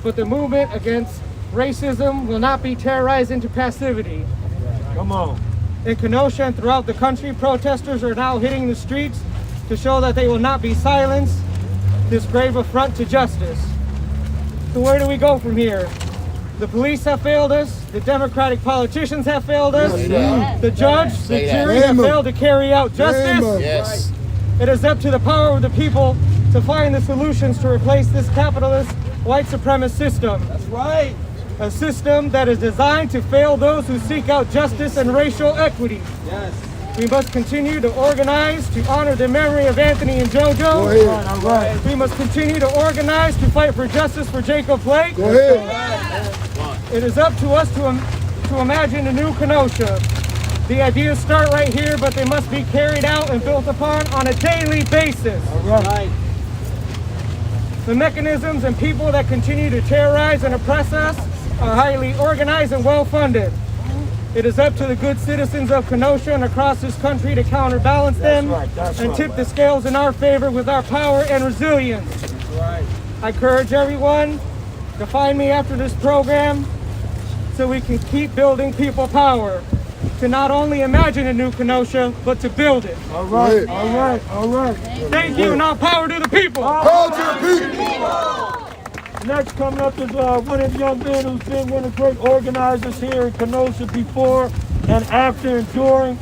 But the movement against racism will not be terrorized into passivity. Come on. In Kenosha and throughout the country, protesters are now hitting the streets to show that they will not be silenced, this grave affront to justice. So where do we go from here? The police have failed us, the Democratic politicians have failed us, the judge, the jury have failed to carry out justice. It is up to the power of the people to find the solutions to replace this capitalist white supremacist system. That's right. A system that is designed to fail those who seek out justice and racial equity. Yes. We must continue to organize to honor the memory of Anthony and JoJo. We must continue to organize to fight for justice for Jacob Blake. It is up to us to imagine a new Kenosha. The ideas start right here, but they must be carried out and built upon on a daily basis. The mechanisms and people that continue to terrorize and oppress us are highly organized and well-funded. It is up to the good citizens of Kenosha and across this country to counterbalance them and tip the scales in our favor with our power and resilience. I encourage everyone to find me after this program so we can keep building people power, to not only imagine a new Kenosha, but to build it. All right. Thank you, and all power to the people. Power to the people. Next coming up is one of the young men who's been one of the great organizers here in Kenosha before and after and during.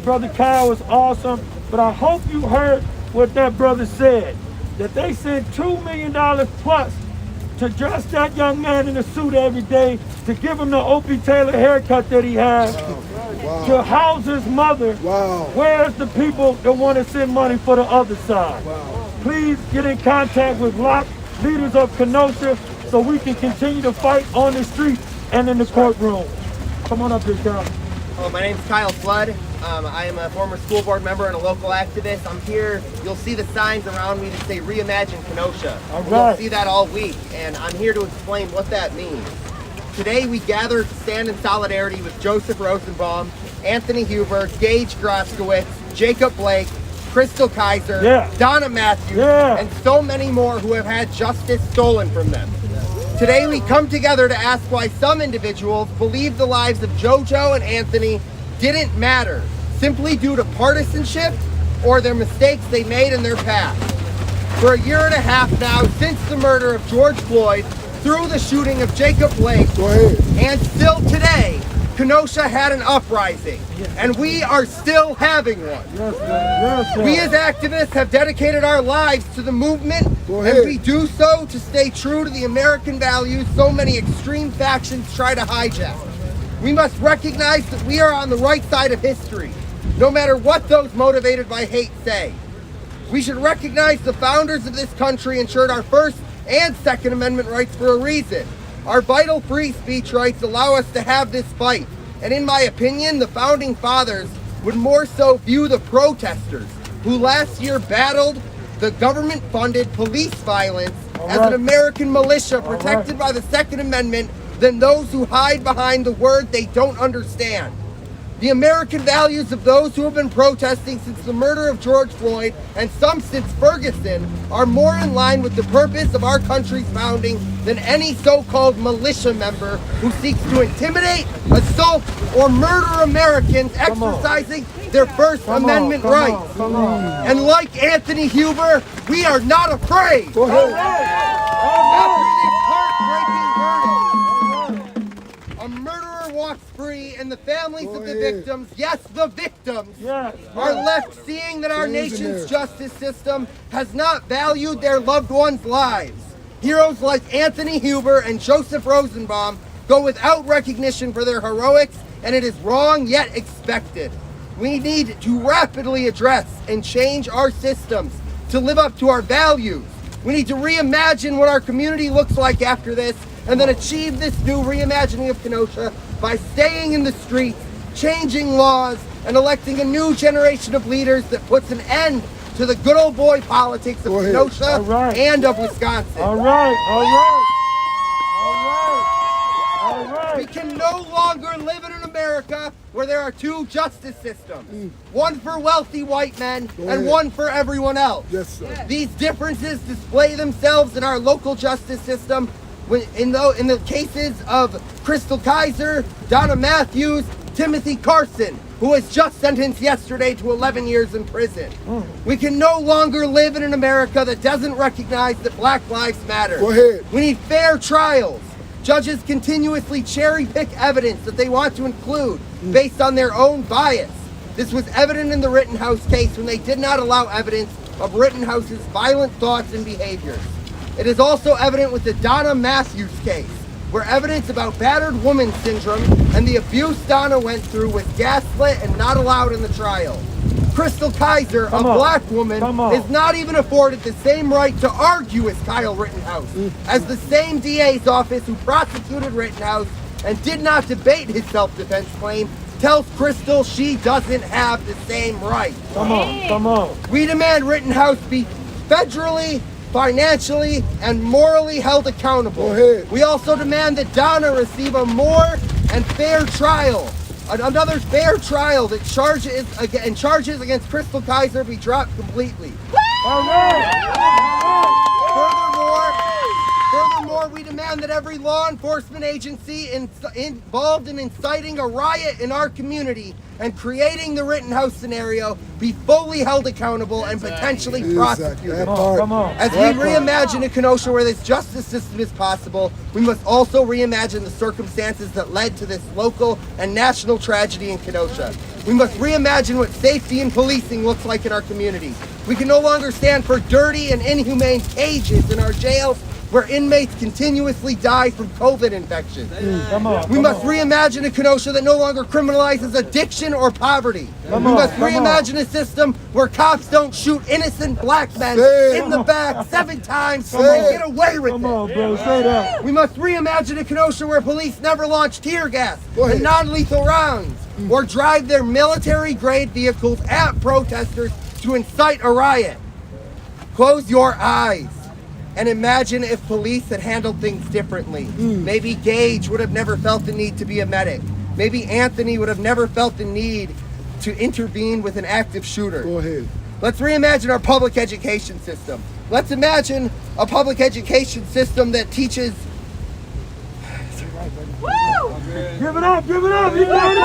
Brother Kyle is awesome, but I hope you heard what that brother said, that they sent $2 million plus to dress that young man in a suit every day, to give him the Opie Taylor haircut that he has, to house his mother. Where's the people that want to send money for the other side? Please get in contact with black leaders of Kenosha so we can continue to fight on the street and in the courtroom. Come on up here, Kyle. Hello, my name is Kyle Flood. I am a former school board member and a local activist. I'm here, you'll see the signs around me that say Reimagine Kenosha. You'll see that all week, and I'm here to explain what that means. Today we gather to stand in solidarity with Joseph Rosenbaum, Anthony Huber, Gage Groskowitz, Jacob Blake, Crystal Kaiser, Donna Matthews, and so many more who have had justice stolen from them. Today we come together to ask why some individuals believe the lives of JoJo and Anthony didn't matter simply due to partisanship or their mistakes they made in their past. For a year and a half now, since the murder of George Floyd, through the shooting of Jacob Blake, and still today, Kenosha had an uprising, and we are still having one. We as activists have dedicated our lives to the movement, and we do so to stay true to the American values so many extreme factions try to hijack. We must recognize that we are on the right side of history, no matter what those motivated by hate say. We should recognize the founders of this country ensured our First and Second Amendment rights for a reason. Our vital free speech rights allow us to have this fight, and in my opinion, the founding fathers would more so view the protesters who last year battled the government-funded police violence as an American militia protected by the Second Amendment than those who hide behind the word they don't understand. The American values of those who have been protesting since the murder of George Floyd, and some since Ferguson, are more in line with the purpose of our country's founding than any so-called militia member who seeks to intimidate, assault, or murder Americans exercising their First Amendment rights. And like Anthony Huber, we are not afraid. After this heartbreaking verdict, a murderer walks free, and the families of the victims, yes, the victims, are left seeing that our nation's justice system has not valued their loved ones' lives. Heroes like Anthony Huber and Joseph Rosenbaum go without recognition for their heroics, and it is wrong yet expected. We need to rapidly address and change our systems to live up to our values. We need to reimagine what our community looks like after this, and then achieve this new reimagining of Kenosha by staying in the streets, changing laws, and electing a new generation of leaders that puts an end to the good old boy politics of Kenosha and of Wisconsin. We can no longer live in an America where there are two justice systems, one for wealthy white men and one for everyone else. These differences display themselves in our local justice system in the cases of Crystal Kaiser, Donna Matthews, Timothy Carson, who was just sentenced yesterday to 11 years in prison. We can no longer live in an America that doesn't recognize that Black Lives Matter. We need fair trials. Judges continuously cherry pick evidence that they want to include based on their own bias. This was evident in the Rittenhouse case when they did not allow evidence of Rittenhouse's violent thoughts and behaviors. It is also evident with the Donna Matthews case, where evidence about battered woman syndrome and the abuse Donna went through was gaslit and not allowed in the trial. Crystal Kaiser, a black woman, is not even afforded the same right to argue as Kyle Rittenhouse, as the same DA's office who prosecuted Rittenhouse and did not debate his self-defense claim tells Crystal she doesn't have the same right. We demand Rittenhouse be federally, financially, and morally held accountable. We also demand that Donna receive a more and fair trial. Another fair trial that charges against Crystal Kaiser be dropped completely. Furthermore, we demand that every law enforcement agency involved in inciting a riot in our community and creating the Rittenhouse scenario be fully held accountable and potentially prosecuted. As we reimagine a Kenosha where this justice system is possible, we must also reimagine the circumstances that led to this local and national tragedy in Kenosha. We must reimagine what safety and policing looks like in our communities. We can no longer stand for dirty and inhumane cages in our jails where inmates continuously die from COVID infections. We must reimagine a Kenosha that no longer criminalizes addiction or poverty. We must reimagine a system where cops don't shoot innocent black men in the back 7 times and get away with it. We must reimagine a Kenosha where police never launch tear gas and non-lethal rounds or drive their military-grade vehicles at protesters to incite a riot. Close your eyes and imagine if police had handled things differently. Maybe Gage would have never felt the need to be a medic. Maybe Anthony would have never felt the need to intervene with an active shooter. Go ahead. Let's reimagine our public education system. Let's imagine a public education system that teaches... Woo! Give it up, give it up! You got it!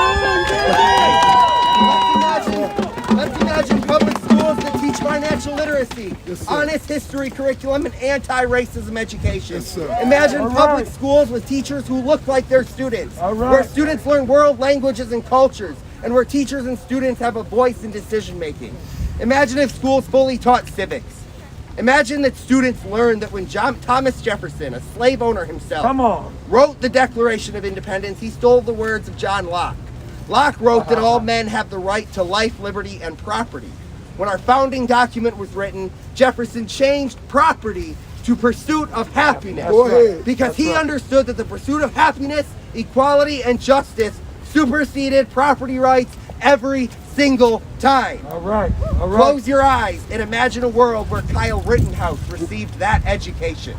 Let's imagine public schools that teach financial literacy, honest history curriculum, and anti-racism education. Imagine public schools with teachers who look like their students, where students learn world languages and cultures, and where teachers and students have a voice in decision making. Imagine if schools fully taught civics. Imagine that students learned that when Thomas Jefferson, a slave owner himself, wrote the Declaration of Independence, he stole the words of John Locke. Locke wrote that all men have the right to life, liberty, and property. When our founding document was written, Jefferson changed property to pursuit of happiness. Because he understood that the pursuit of happiness, equality, and justice superseded property rights every single time. All right. Close your eyes and imagine a world where Kyle Rittenhouse received that education.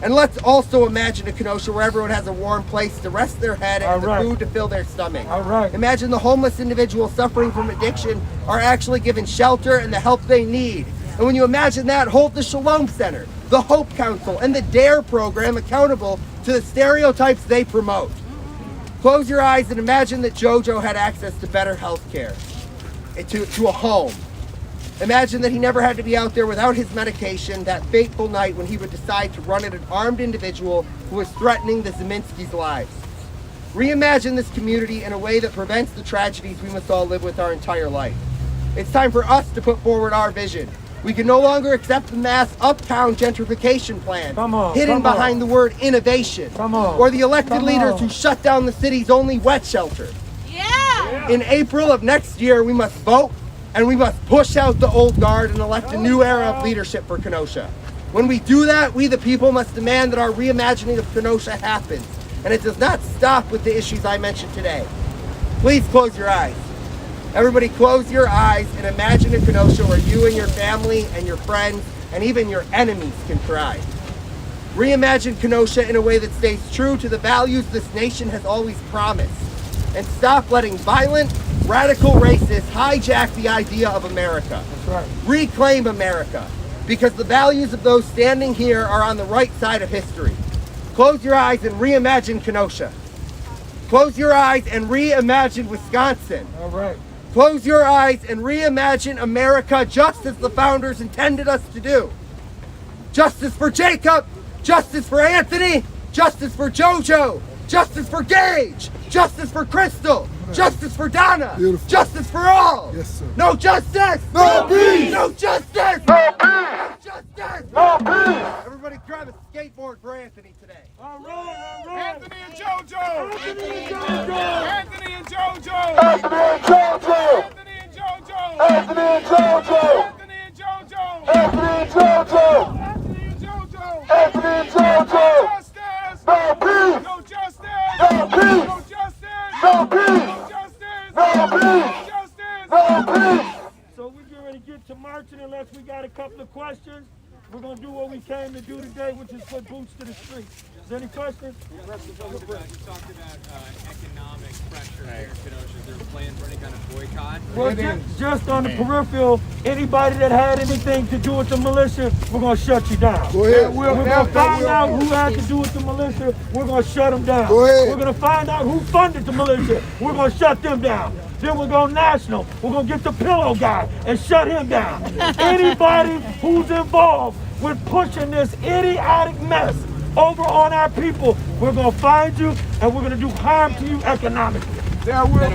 And let's also imagine a Kenosha where everyone has a warm place to rest their head and the food to fill their stomach. Imagine the homeless individuals suffering from addiction are actually given shelter and the help they need. And when you imagine that, hold the Shalom Center, the Hope Council, and the DARE program accountable to the stereotypes they promote. Close your eyes and imagine that JoJo had access to better health care, to a home. Imagine that he never had to be out there without his medication that fateful night when he would decide to run at an armed individual who was threatening the Zeminski's lives. Reimagine this community in a way that prevents the tragedies we must all live with our entire life. It's time for us to put forward our vision. We can no longer accept the mass uptown gentrification plan hidden behind the word innovation, or the elected leaders who shut down the city's only wet shelter. In April of next year, we must vote and we must push out the old guard and elect a new era of leadership for Kenosha. When we do that, we the people must demand that our reimagining of Kenosha happens, and it does not stop with the issues I mentioned today. Please close your eyes. Everybody close your eyes and imagine a Kenosha where you and your family and your friends and even your enemies can thrive. Reimagine Kenosha in a way that stays true to the values this nation has always promised. And stop letting violent, radical racists hijack the idea of America. Reclaim America, because the values of those standing here are on the right side of history. Close your eyes and reimagine Kenosha. Close your eyes and reimagine Wisconsin. Close your eyes and reimagine America just as the founders intended us to do. Justice for Jacob, justice for Anthony, justice for JoJo, justice for Gage, justice for Crystal, justice for Donna, justice for all. No justice, no peace. No justice, no peace. No justice, no peace. Everybody grab a skateboard for Anthony today. Anthony and JoJo. Anthony and JoJo. Anthony and JoJo. Anthony and JoJo. Anthony and JoJo. Anthony and JoJo. Anthony and JoJo. Anthony and JoJo. Anthony and JoJo. Justice. No peace. No justice. No peace. No justice. No peace. No justice. No peace. Justice. No peace. So we're getting ready to get to marching unless we got a couple of questions. We're going to do what we came to do today, which is put boots to the streets. Is there any questions? You talked about economic pressure here in Kenosha. Is there a plan for any kind of boycott? Well, just on the peripheral, anybody that had anything to do with the militia, we're going to shut you down. Go ahead. We're going to find out who had to do with the militia. We're going to shut them down. Go ahead. We're going to find out who funded the militia. We're going to shut them down. Then we'll go national. We're going to get the pillow guy and shut him down. Anybody who's involved with pushing this idiotic mess over on our people, we're going to find you and we're going to do harm to you economically. there will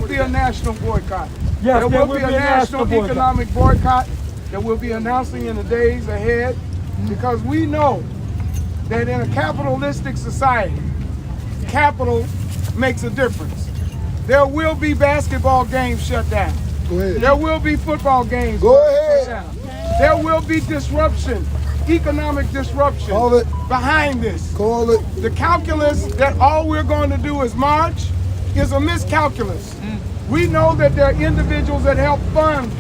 be a national boycott. Yes, there will be a national economic boycott that we'll be announcing in the days ahead, because we know that in a capitalistic society, capital makes a difference. There will be basketball games shut down. Go ahead. There will be football games shut down. There will be disruption, economic disruption behind this. Call it. The calculus that all we're going to do is march is a miscalculus. We know that there are individuals that help fund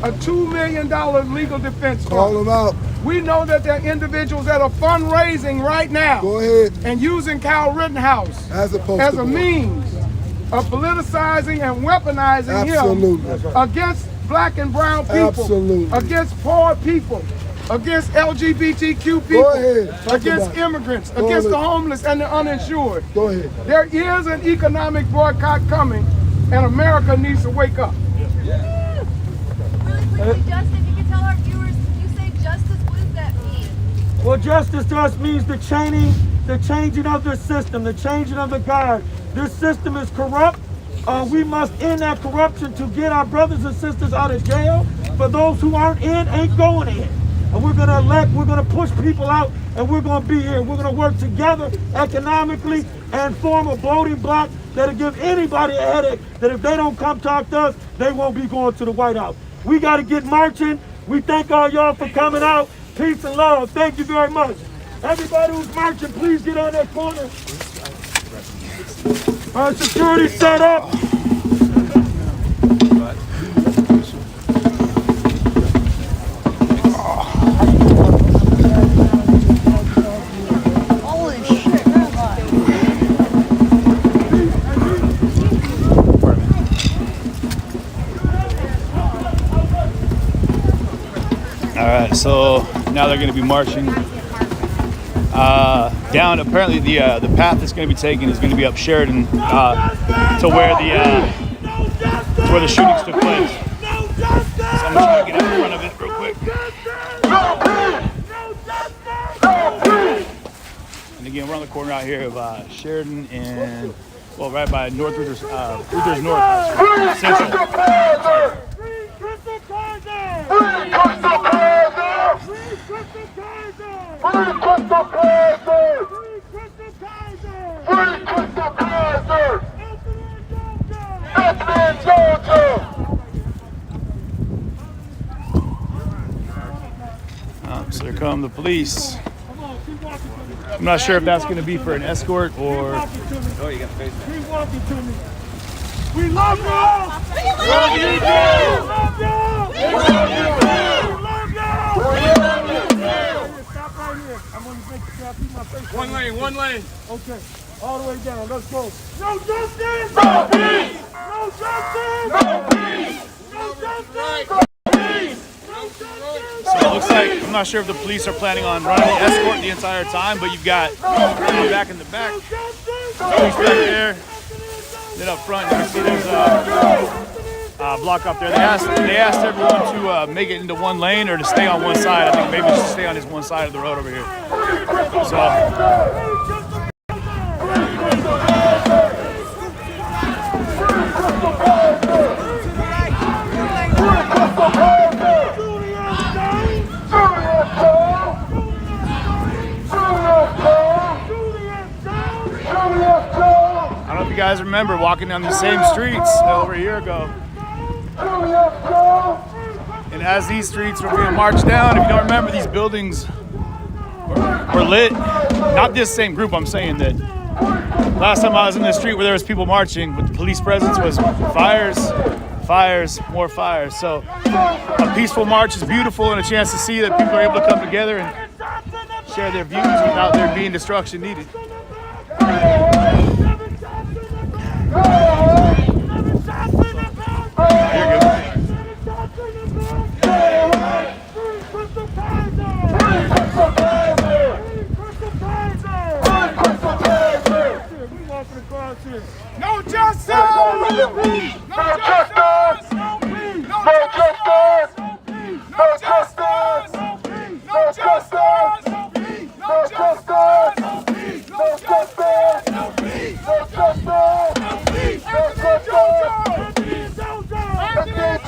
a $2 million legal defense fund. Call them out. We know that there are individuals that are fundraising right now. Go ahead. And using Kyle Rittenhouse as a means of politicizing and weaponizing him against black and brown people, against poor people, against LGBTQ people, against immigrants, against the homeless and the uninsured. Go ahead. There is an economic boycott coming, and America needs to wake up. Really quickly, Justin, if you could tell our viewers, you say justice, what does that mean? Well, justice to us means the changing of the system, the changing of the guard. This system is corrupt. We must end that corruption to get our brothers and sisters out of jail. For those who aren't in, ain't going in. And we're gonna push people out, and we're gonna be here. We're gonna work together economically and form a voting bloc that'll give anybody a headache that if they don't come talk to us, they won't be going to the White House. We gotta get marching. We thank all y'all for coming out. Peace and love. Thank you very much. Everybody who's marching, please get on that corner. Our security set up. Holy shit. All right, so now they're going to be marching down. Apparently, the path that's going to be taken is going to be up Sheridan to where the shootings took place. So I'm just going to get out in front of it real quick. And again, we're on the corner out here of Sheridan and, well, right by North Rutgers North Central. So here come the police. I'm not sure if that's going to be for an escort or. Oh, you got the face. Keep walking to me. We love y'all. We love you too. We love y'all. We love you too. We love you too. Stop right here. I'm going to make sure I keep my face. One lane. Okay. All the way down. Let's go. No justice. No peace. No justice. No peace. No justice. No peace. So it looks like, I'm not sure if the police are planning on running the escort the entire time, but you've got back in the back, police back there. Then up front, you can see there's a block up there. They asked everyone to make it into one lane or to stay on one side. I think maybe just stay on this one side of the road over here. So. I don't know if you guys remember walking down these same streets over a year ago. And as these streets were being marched down, if you don't remember, these buildings were lit. Not this same group, I'm saying that last time I was in the street where there was people marching, but the police presence was fires, more fires. So a peaceful march is beautiful and a chance to see that people are able to come together and share their views without there being destruction needed. No justice! No justice! No justice! No justice! No justice! No justice! No justice! No justice!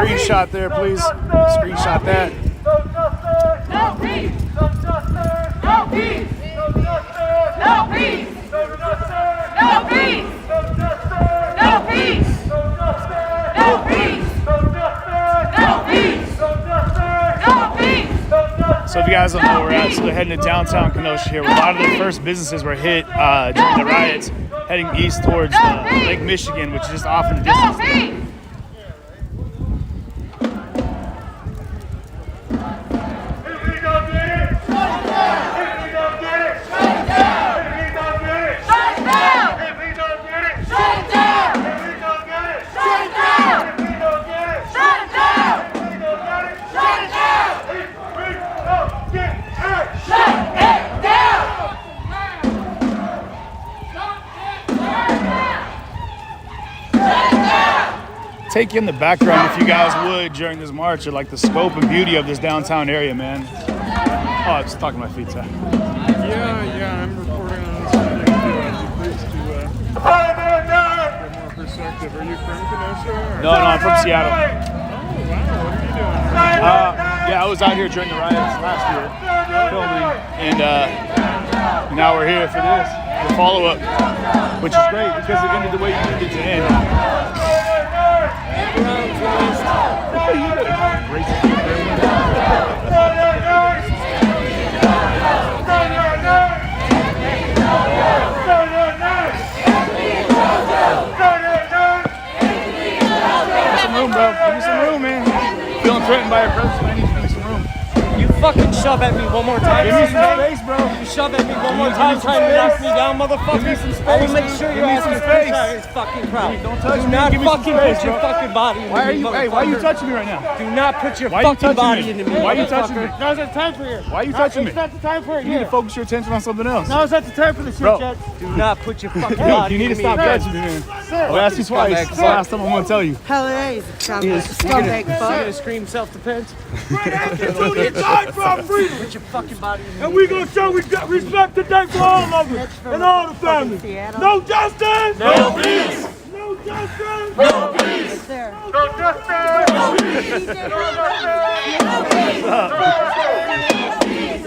Screenshot there, please. Screenshot that. No peace! No justice! No peace! No justice! No peace! No justice! No peace! No justice! No peace! No justice! No peace! No justice! No peace! No justice! No peace! So if you guys don't know where we're at, so we're heading to downtown Kenosha here, where a lot of the first businesses were hit during the riots, heading east towards Lake Michigan, which is just off in the distance. Take in the background, if you guys would, during this march, or like the scope and beauty of this downtown area, man. Oh, I was talking to my feet, sir. Yeah, I'm reporting on something too. I'd be pleased to get more perspective. Are you from Kenosha? Or? No, I'm from Seattle. Oh, wow. What are you doing? Yeah, I was out here during the riots last year, filming, and now we're here for this, the follow-up, which is great because it ended the way you needed it to end. Some room, bro. Give me some room, man. Feeling threatened by a president. I need to give me some room. You fucking shove at me one more time. Give me some space, bro. You shove at me one more time trying to knock me down, motherfucker. Give me some space. I will make sure Give you're me asking some for space. his fucking crowd. Don't touch Do me. not Give me some fucking space, put your bro. fucking body into Why are me, you? Hey, why are you motherfucker. touching me right now? Do not put your Why are you fucking touching body me? into me. Why are you touching me? Now's not the time for you. Why are you touching me? It's not the time for it. You need to focus your attention on something else. Now's not the time for the shit, Bro. Jets. Do not put your fucking Hey, body you need to into stop me. touching me, man. I'll ask you twice. It's the last time I'm going to tell you. Hell it is. You're Scumbag gonna fuck. scream self-defense. He died for our freedom. Put your fucking body in And we're going to show we got respect today for all of us and all the families. No justice! No peace! No justice! No peace! There. No justice! No peace! No justice! No peace!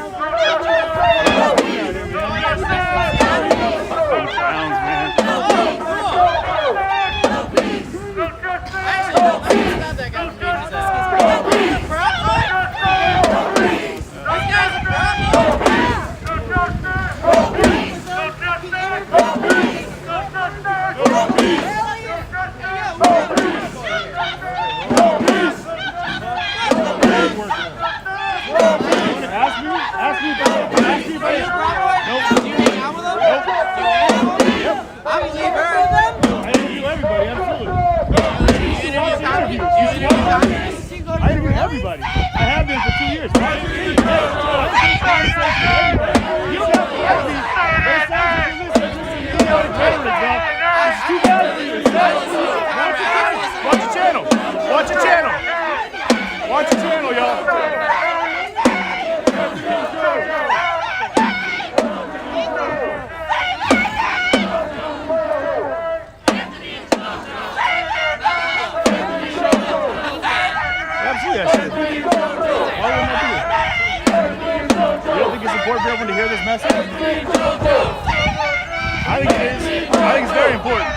I interview everybody. I have been for 2 years. You don't have to let me. There's times you listen to some idiotic rhetoric, bro. It's too bad for you. Watch your channel. Watch your channel. Watch your channel, y'all. Absolutely, I should. Why wouldn't I do it? You don't think it's important for everyone to hear this message? I think it is. I think it's very important.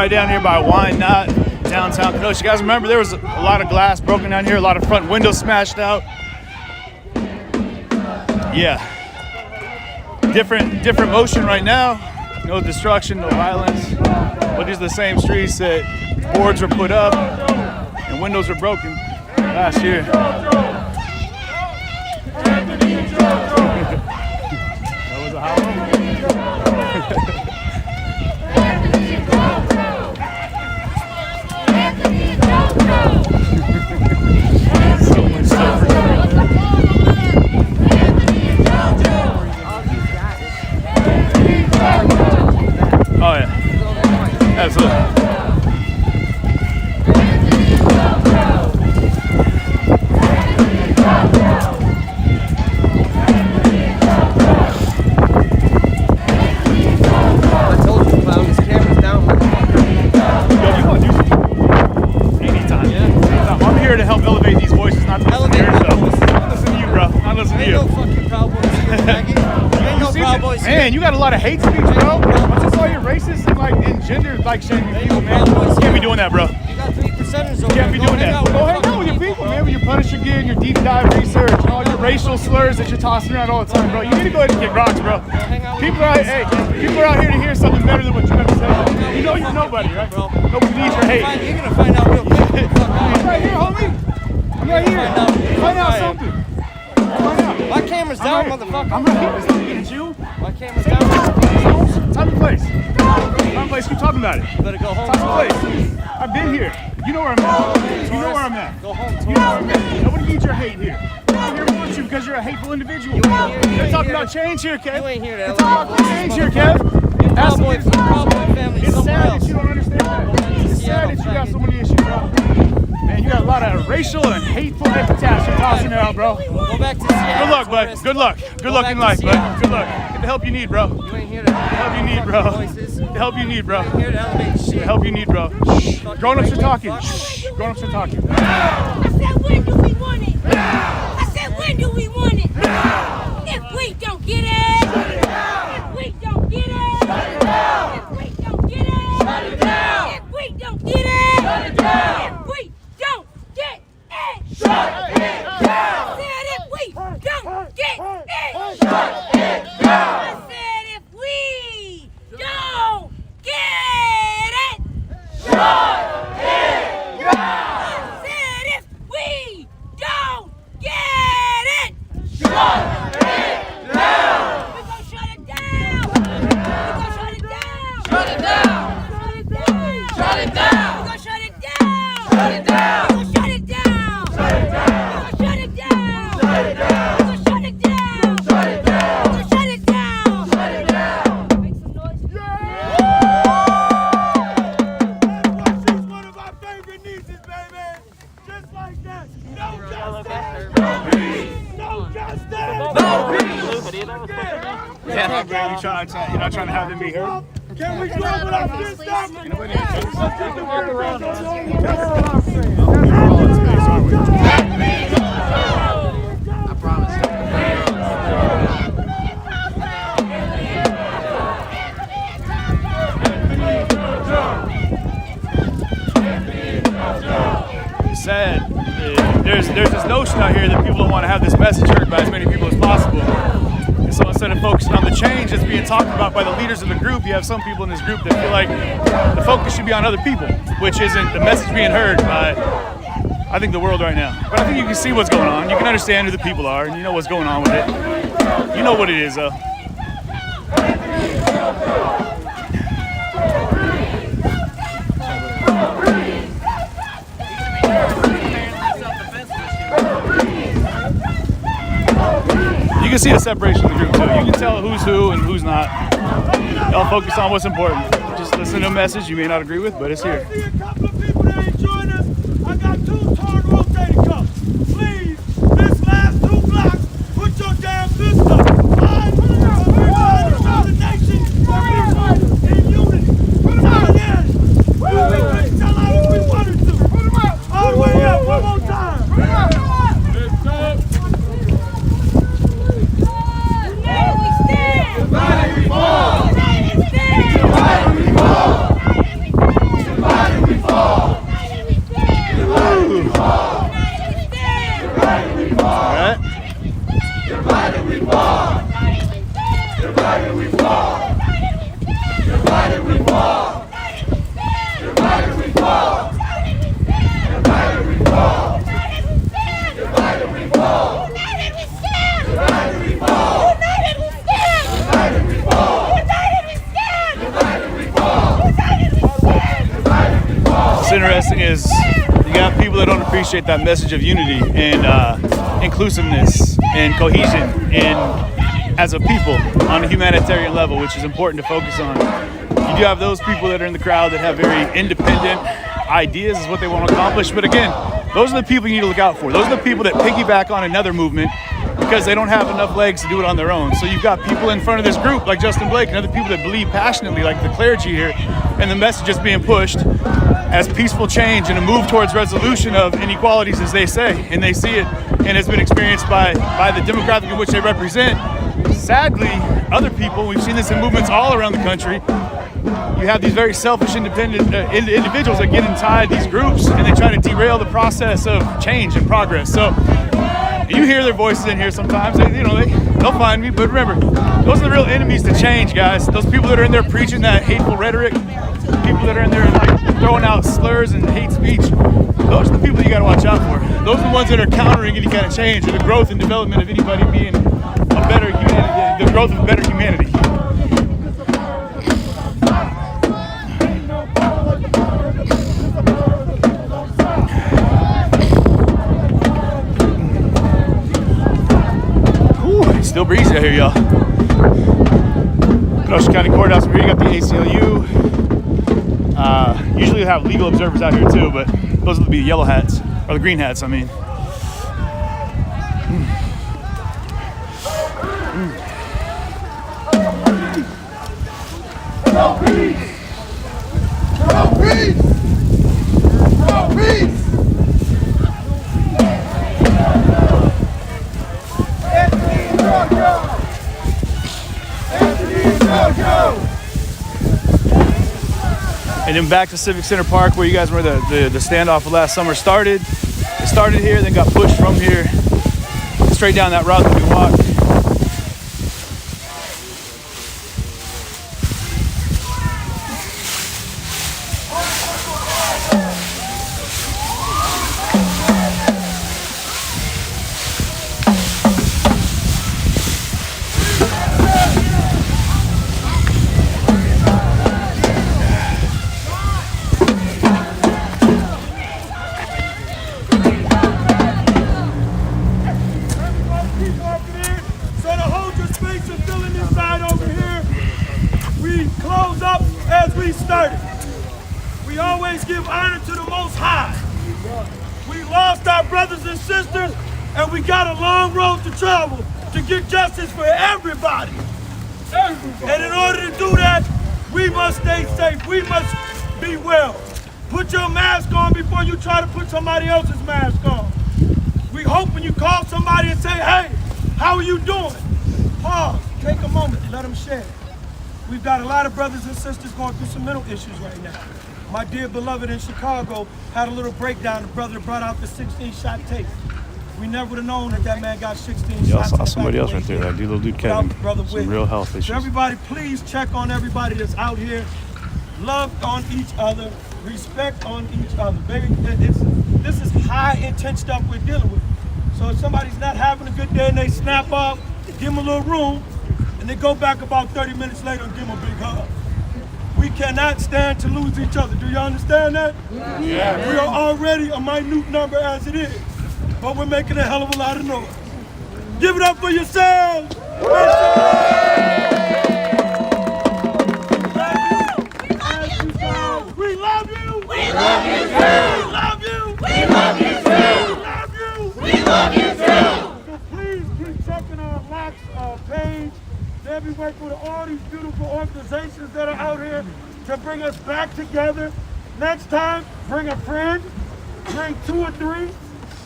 right down here by Wine Knot, downtown Kenosha. You guys remember there was a lot of glass broken down here, a lot of front windows smashed out. Yeah. Different motion right now. No destruction, no violence. But these are the same streets that boards were put up and windows were broken last year. That was a hot one. So much stuff. Oh yeah, absolutely. To help elevate these voices, not to listen to yourself. Not listen to you, bro. Not listen to you. Ain't no fucking cowboys here, Maggie. Ain't no cowboys here. Man, you got a lot of hate speech, bro. What's this all your racist and gender shaming people, man? You can't be doing that, bro. You got 3%ers over You can't be there. doing that. Go hang out with your people, man, with your Punisher gear and your deep dive research and all your racial slurs that you're tossing around all the time, bro. You need to go ahead and kick rocks, bro. People are here to hear something better than what you're gonna say. You know you're nobody, right? Nobody needs your hate. You're gonna find out real quick. I'm right here, homie. I'm right here. Find out something. Find out. My camera's down, motherfucker. I'm right here. It's looking at you. My camera's down. Time and place. Time and place. Keep talking about it. You better go home. Time and place. I've been here. You know where I'm at. You know where I'm at. Go home. You know where I'm at. Nobody needs your hate here. Nobody here wants you because you're a hateful individual. They're talking about change here, Kev. You ain't here to They're talking about change here, Kev. Cowboy family. It's sad that you don't understand that. It's sad that you got so many issues, bro. Man, you got a lot of racial and hateful epitaphs you're tossing out, bro. Go back to Seattle. Good luck, bud. Good luck. Good luck in life, bud. Good luck. Get the help you need, bro. You ain't here to help you need, bro. The help you need, bro. You ain't here to elevate shit. The help you need, bro. Grown-ups are talking. Grown-ups are talking. I said, when do we want it? I said, when do we want it? If we don't get it, if we don't get it, if we don't get it, if we don't get it, if we don't get it, shut it down. I said, if we don't get it, shut it down. I said, if we don't get it, shut it down. I said, if we don't get it, shut it down. We're gonna shut it down. We're gonna shut it down. Shut it down. Shut it down. We're gonna shut it down. Shut it down. We're gonna shut it down. Shut it down. We're gonna shut it down. Shut it down. We're gonna shut it down. Shut it down. We're gonna shut it down. Shut it down. Make some noise. She's one of my favorite nieces, baby. Just like that. No justice. No justice. No Yeah, you're not trying to have them be heard? Can we do it without this stuff? I promise. It's sad. There's this notion out here that people don't want to have this message heard by as many people as possible. And so instead of focusing on the change that's being talked about by the leaders of the group, you have some people in this group that feel like the focus should be on other people, which isn't the message being heard by, I think, the world right now. But I think you can see what's going on. You can understand who the people are, and you know what's going on with it. You know what it is, though. You can see the separation of the group too. You can tell who's who and who's not. Y'all focus on what's important. Just listen to a message you may not agree with, but it's here. I see a couple of people that ain't join us. I got 2 torn rotating cups. Please, this last 2 blocks, put your damn fist up. Everybody around the nation, everyone in unity. Put them out there. We couldn't tell out if we wanted to. Put them out. All the way up, one more time. Put them out. United we stand. United we fall. United we stand. United we fall. Divided we fall. Divided we fall. Divided we fall. Divided we fall. Divided we fall. Divided we fall. Divided we stand. Divided we fall. United we stand. Divided we fall. United we stand. Divided we fall. United we stand. Divided we fall. What's interesting is you got people that don't appreciate that message of unity and inclusiveness and cohesion and as a people on a humanitarian level, which is important to focus on. You do have those people that are in the crowd that have very independent ideas is what they want to accomplish. But again, those are the people you need to look out for. Those are the people that piggyback on another movement because they don't have enough legs to do it on their own. So you've got people in front of this group like Justin Blake and other people that believe passionately like the clergy here, and the message is being pushed as peaceful change and a move towards resolution of inequalities, as they say, and they see it and has been experienced by the demographic in which they represent. Sadly, other people, we've seen this in movements all around the country, you have these very selfish, independent individuals that get inside these groups and they try to derail the process of change and progress. So you hear their voices in here sometimes. They'll find me, but remember, those are the real enemies to change, guys. Those people that are in there preaching that hateful rhetoric, people that are in there like throwing out slurs and hate speech, those are the people you got to watch out for. Those are the ones that are countering any kind of change or the growth and development of anybody being a better humanity, the growth of better humanity. Still breezy out here, y'all. Kenosha County Courthouse over here, you got the ACLU. Usually you have legal observers out here too, but those will be the yellow hats, or the green hats, I mean. No peace! No peace! No peace! And then back to Civic Center Park where you guys were the standoff of last summer started. It started here, then got pushed from here straight down that route that we walked. We always give honor to the Most High. We lost our brothers and sisters, and we got a long road to travel to get justice for everybody. And in order to do that, we must stay safe. We must be well. Put your mask on before you try to put somebody else's mask on. We hope when you call somebody and say, hey, how are you doing? Pause, take a moment, let them share. We've got a lot of brothers and sisters going through some mental issues right now. My dear beloved in Chicago had a little breakdown. The brother brought out the 16-shot tape. We never would have known that man got 16 Y'all shots. saw somebody else right there, that little dude Kevin. Some real health issues. So everybody, please check on everybody that's out here. Love on each other. Respect on each other. Baby, this is high-intent stuff we're dealing with. So if somebody's not having a good day and they snap up, give them a little room, and they go back about 30 minutes later and give them a big hug. We cannot stand to lose each other. Do you understand that? Yeah. We are already a minute number as it is, but we're making a hell of a lot of noise. Give it up for yourselves. We love you. We love you too. We love you. We love you too. We love you. We love you too. So please keep checking our Locks page. They'll be working with all these beautiful organizations that are out here to bring us back together. Next time, bring a friend, bring 2 or 3,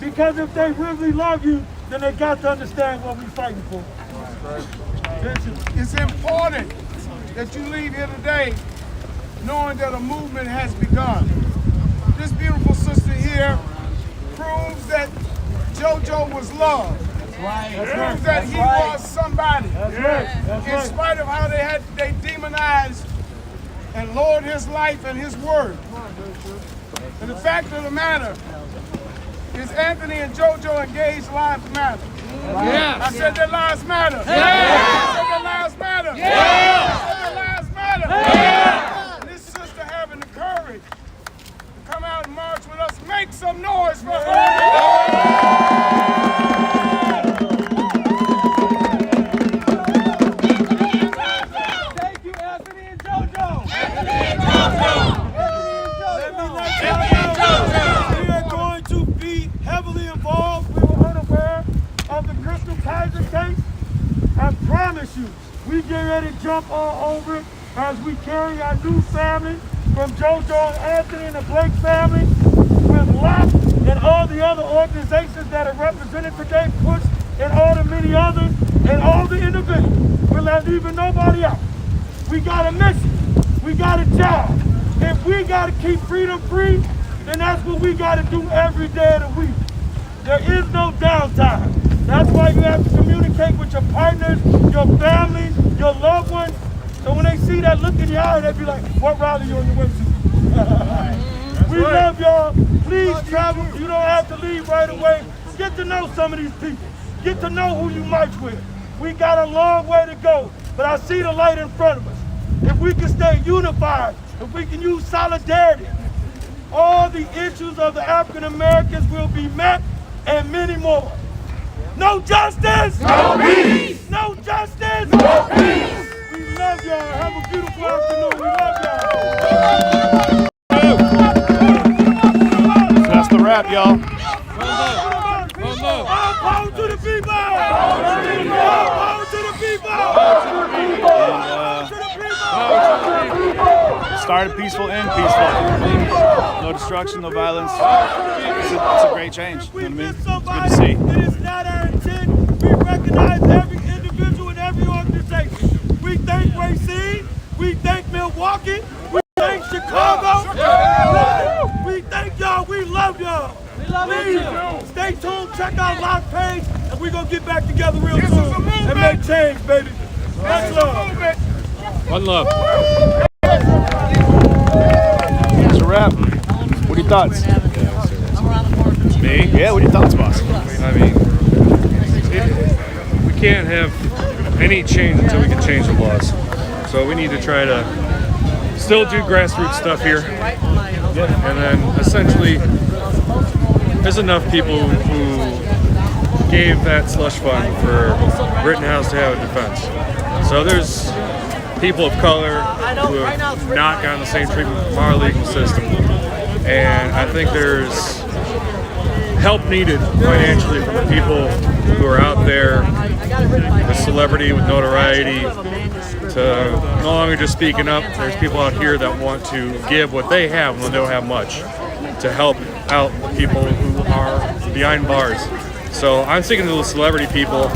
because if they really love you, then they got to understand what we're fighting for. It's important that you leave here today knowing that a movement has begun. This beautiful sister here proves that JoJo was loved. Proves that he was somebody. In spite of how they demonized and lowered his life and his word. And the fact of the matter is Anthony and JoJo engaged lives matter. Yeah. I said their lives matter. Yeah. I said their lives matter. Yeah. I said their lives matter. Yeah. And this sister having the courage to come out and march with us, make some noise for her. We are going to be heavily involved. We were unaware of the Crystal Kaiser case. I promise you, we get ready to jump all over it as we carry our new family from JoJo and Anthony and the Blake family with LOP and all the other organizations that are represented today, Push and all the many others, and all the individuals. We're not leaving nobody out. We got a mission. We got a job. If we got to keep freedom free, then that's what we got to do every day of the week. There is no downtime. That's why you have to communicate with your partners, your families, your loved ones. So when they see that look in your eye, they be like, what rally you on your way to? We love y'all. Please travel. You don't have to leave right away. Get to know some of these people. Get to know who you march with. We got a long way to go, but I see the light in front of us. If we can stay unified, if we can use solidarity, all the issues of the African Americans will be met and many more. No justice! No peace! No justice! No peace! We love y'all. Have a beautiful afternoon. We love y'all. That's the wrap, y'all. All power to the people! All power to the people! Started peaceful, end peaceful. No destruction, no violence. It's a great change. You know what I mean? It's good to see. It is not our intent. We recognize every individual in every organization. We thank Racine. We thank Milwaukee. We thank Chicago. We thank y'all. We love y'all. Please stay tuned. Check out Lock Page, and we're gonna get back together real soon and make change, baby. Much love. One love. That's a wrap. What are your thoughts? Me? Yeah, what are your thoughts, boss? I mean, we can't have any change until we can change the laws. So we need to try to still do grassroots stuff here. And then essentially, there's enough people who gave that slush fund for Rittenhouse to have a defense. So there's people of color who have not gotten the same treatment from our legal system. And I think there's help needed financially from the people who are out there with celebrity, with notoriety, to no longer just speaking up. There's people out here that want to give what they have when they don't have much to help out the people who are behind bars. So I'm sticking to the celebrity people.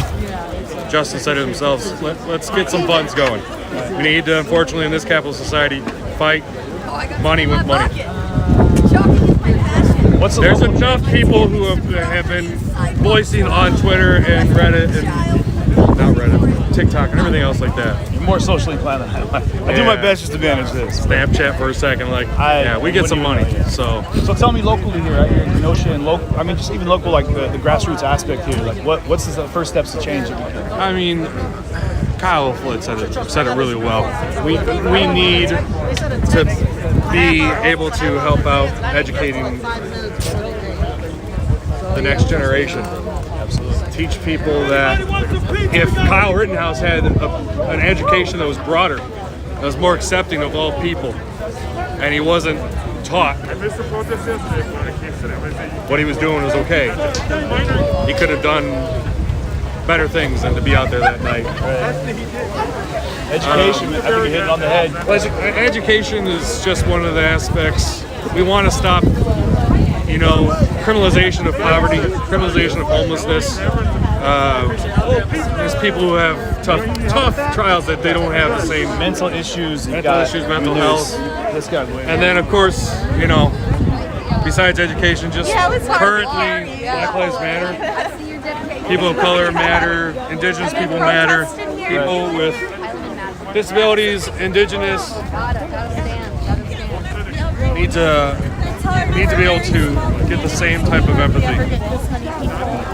Justin said it themselves, let's get some funds going. We need to, unfortunately, in this capitalist society, fight money with money. There's enough people who have been voicing on Twitter and Reddit and not Reddit, TikTok and everything else like that. You're more socially inclined than I am. I do my best just to manage this. Snapchat for a second, we get some money. So tell me locally here, right here in Kenosha, and local. I mean, just even local, like the grassroots aspect here. Like, what's the first steps to change it? I mean, Kyle Flood said it really well. We need to be able to help out educating the next generation. Absolutely. Teach people that if Kyle Rittenhouse had an education that was broader, that was more accepting of all people, and he wasn't taught what he was doing was okay, he could have done better things than to be out there that night. Education, I think you hit it on the head. Education is just one of the aspects. We want to stop, criminalization of poverty, criminalization of homelessness. There's people who have tough trials that they don't have the same mental issues, mental health. And then, of course, besides education, just currently Black Lives Matter. people of color matter, indigenous people matter, people with disabilities, indigenous need to be able to get the same type of empathy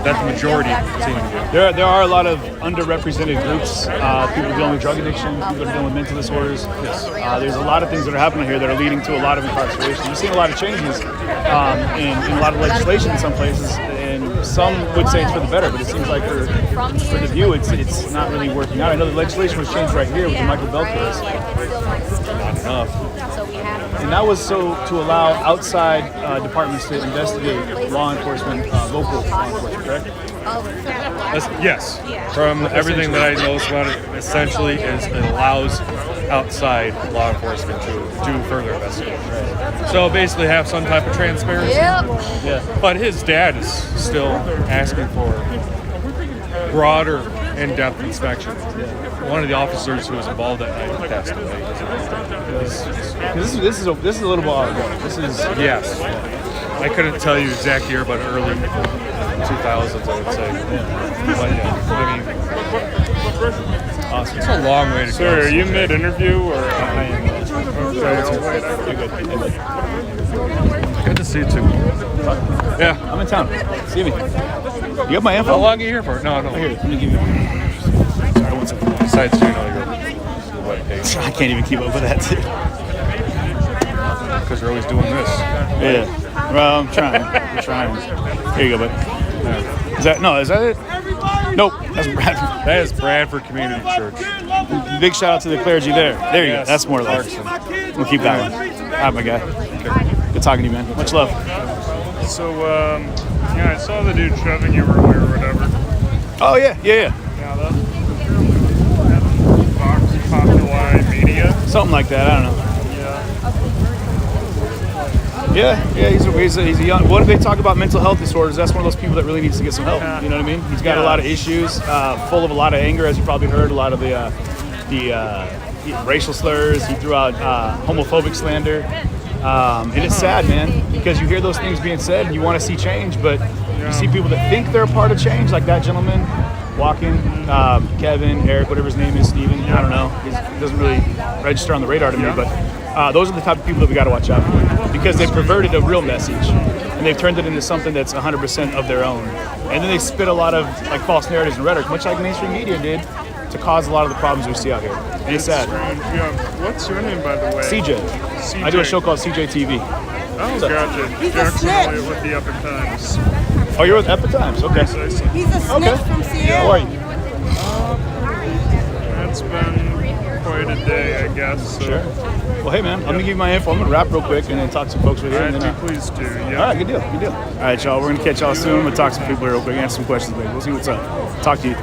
that the majority seem to get. There are a lot of underrepresented groups, people dealing with drug addiction, people that are dealing with mental disorders. Yes. There's a lot of things that are happening here that are leading to a lot of incarceration. We've seen a lot of changes in a lot of legislation in some places, and some would say it's for the better, but it seems like for the view, it's not really working out. I know the legislation was changed right here with the Michael Bell case. Not enough. And that was so to allow outside departments to investigate law enforcement, local law enforcement, correct? Yes. From everything that I know about it, essentially is it allows outside law enforcement to do further investigation. Right. So basically have some type of transparency. Yeah. But his dad is still asking for broader, in-depth inspection. One of the officers who was involved that night passed away. This is a little while ago. This is yes. I couldn't tell you exact year, but early 2000s, I would say. But yeah, I mean, awesome. It's a long way to go. Sir, are you mid-interview or? I am. Good to see you too. Yeah, I'm in town. See me. You got my info? How long are you here for? No. Here, let me give you. Sorry, one second. Besides, you know, your webpage. I can't even keep up with that too. Because you're always doing this. Yeah. Well, I'm trying. I'm trying. Here you go, bud. Is that it? Nope. That's Bradford. That is Bradford Community Church. Big shout out to the clergy there. There you go. That's more like. We'll keep that one. All right, my guy. Okay. Good talking to you, man. Much love. So, yeah, I saw the dude shoving you earlier or whatever. Oh, yeah. Yeah, that's Vox Populi Media. Something like that. I don't know. Yeah, he's a young. What if they talk about mental health disorders? That's one of those people that really needs to get some help. You know what I mean? He's got a lot of issues, full of a lot of anger, as you probably heard. A lot of the racial slurs. He threw out homophobic slander, and it's sad, man, because you hear those things being said, and you want to see change, but you see people that think they're a part of change, like that gentleman walking, Kevin, Eric, whatever his name is, Steven. I don't know. It doesn't really register on the radar to me, but. Those are the type of people that we got to watch out for because they've perverted a real message and they've turned it into something that's 100% of their own. And then they spit a lot of like false narratives and rhetoric, much like mainstream media did, to cause a lot of the problems we see out here. And it's sad. Yeah. What's your name, by the way? CJ. I do a show called CJ TV. Oh, gotcha. Jackson with the Epic Times. Oh, you're with Epic Times? Okay. He's a snitch from Seattle. How are you? It's been quite a day, I guess. So. Sure. Well, hey, man, I'm going to give you my info. I'm going to wrap real quick and then talk to some folks right here. All right, please do. Yeah. All right, good deal. All right, y'all. We're going to catch y'all soon. We'll talk to some people real quick, answer some questions, baby. We'll see what's up. Talk to you.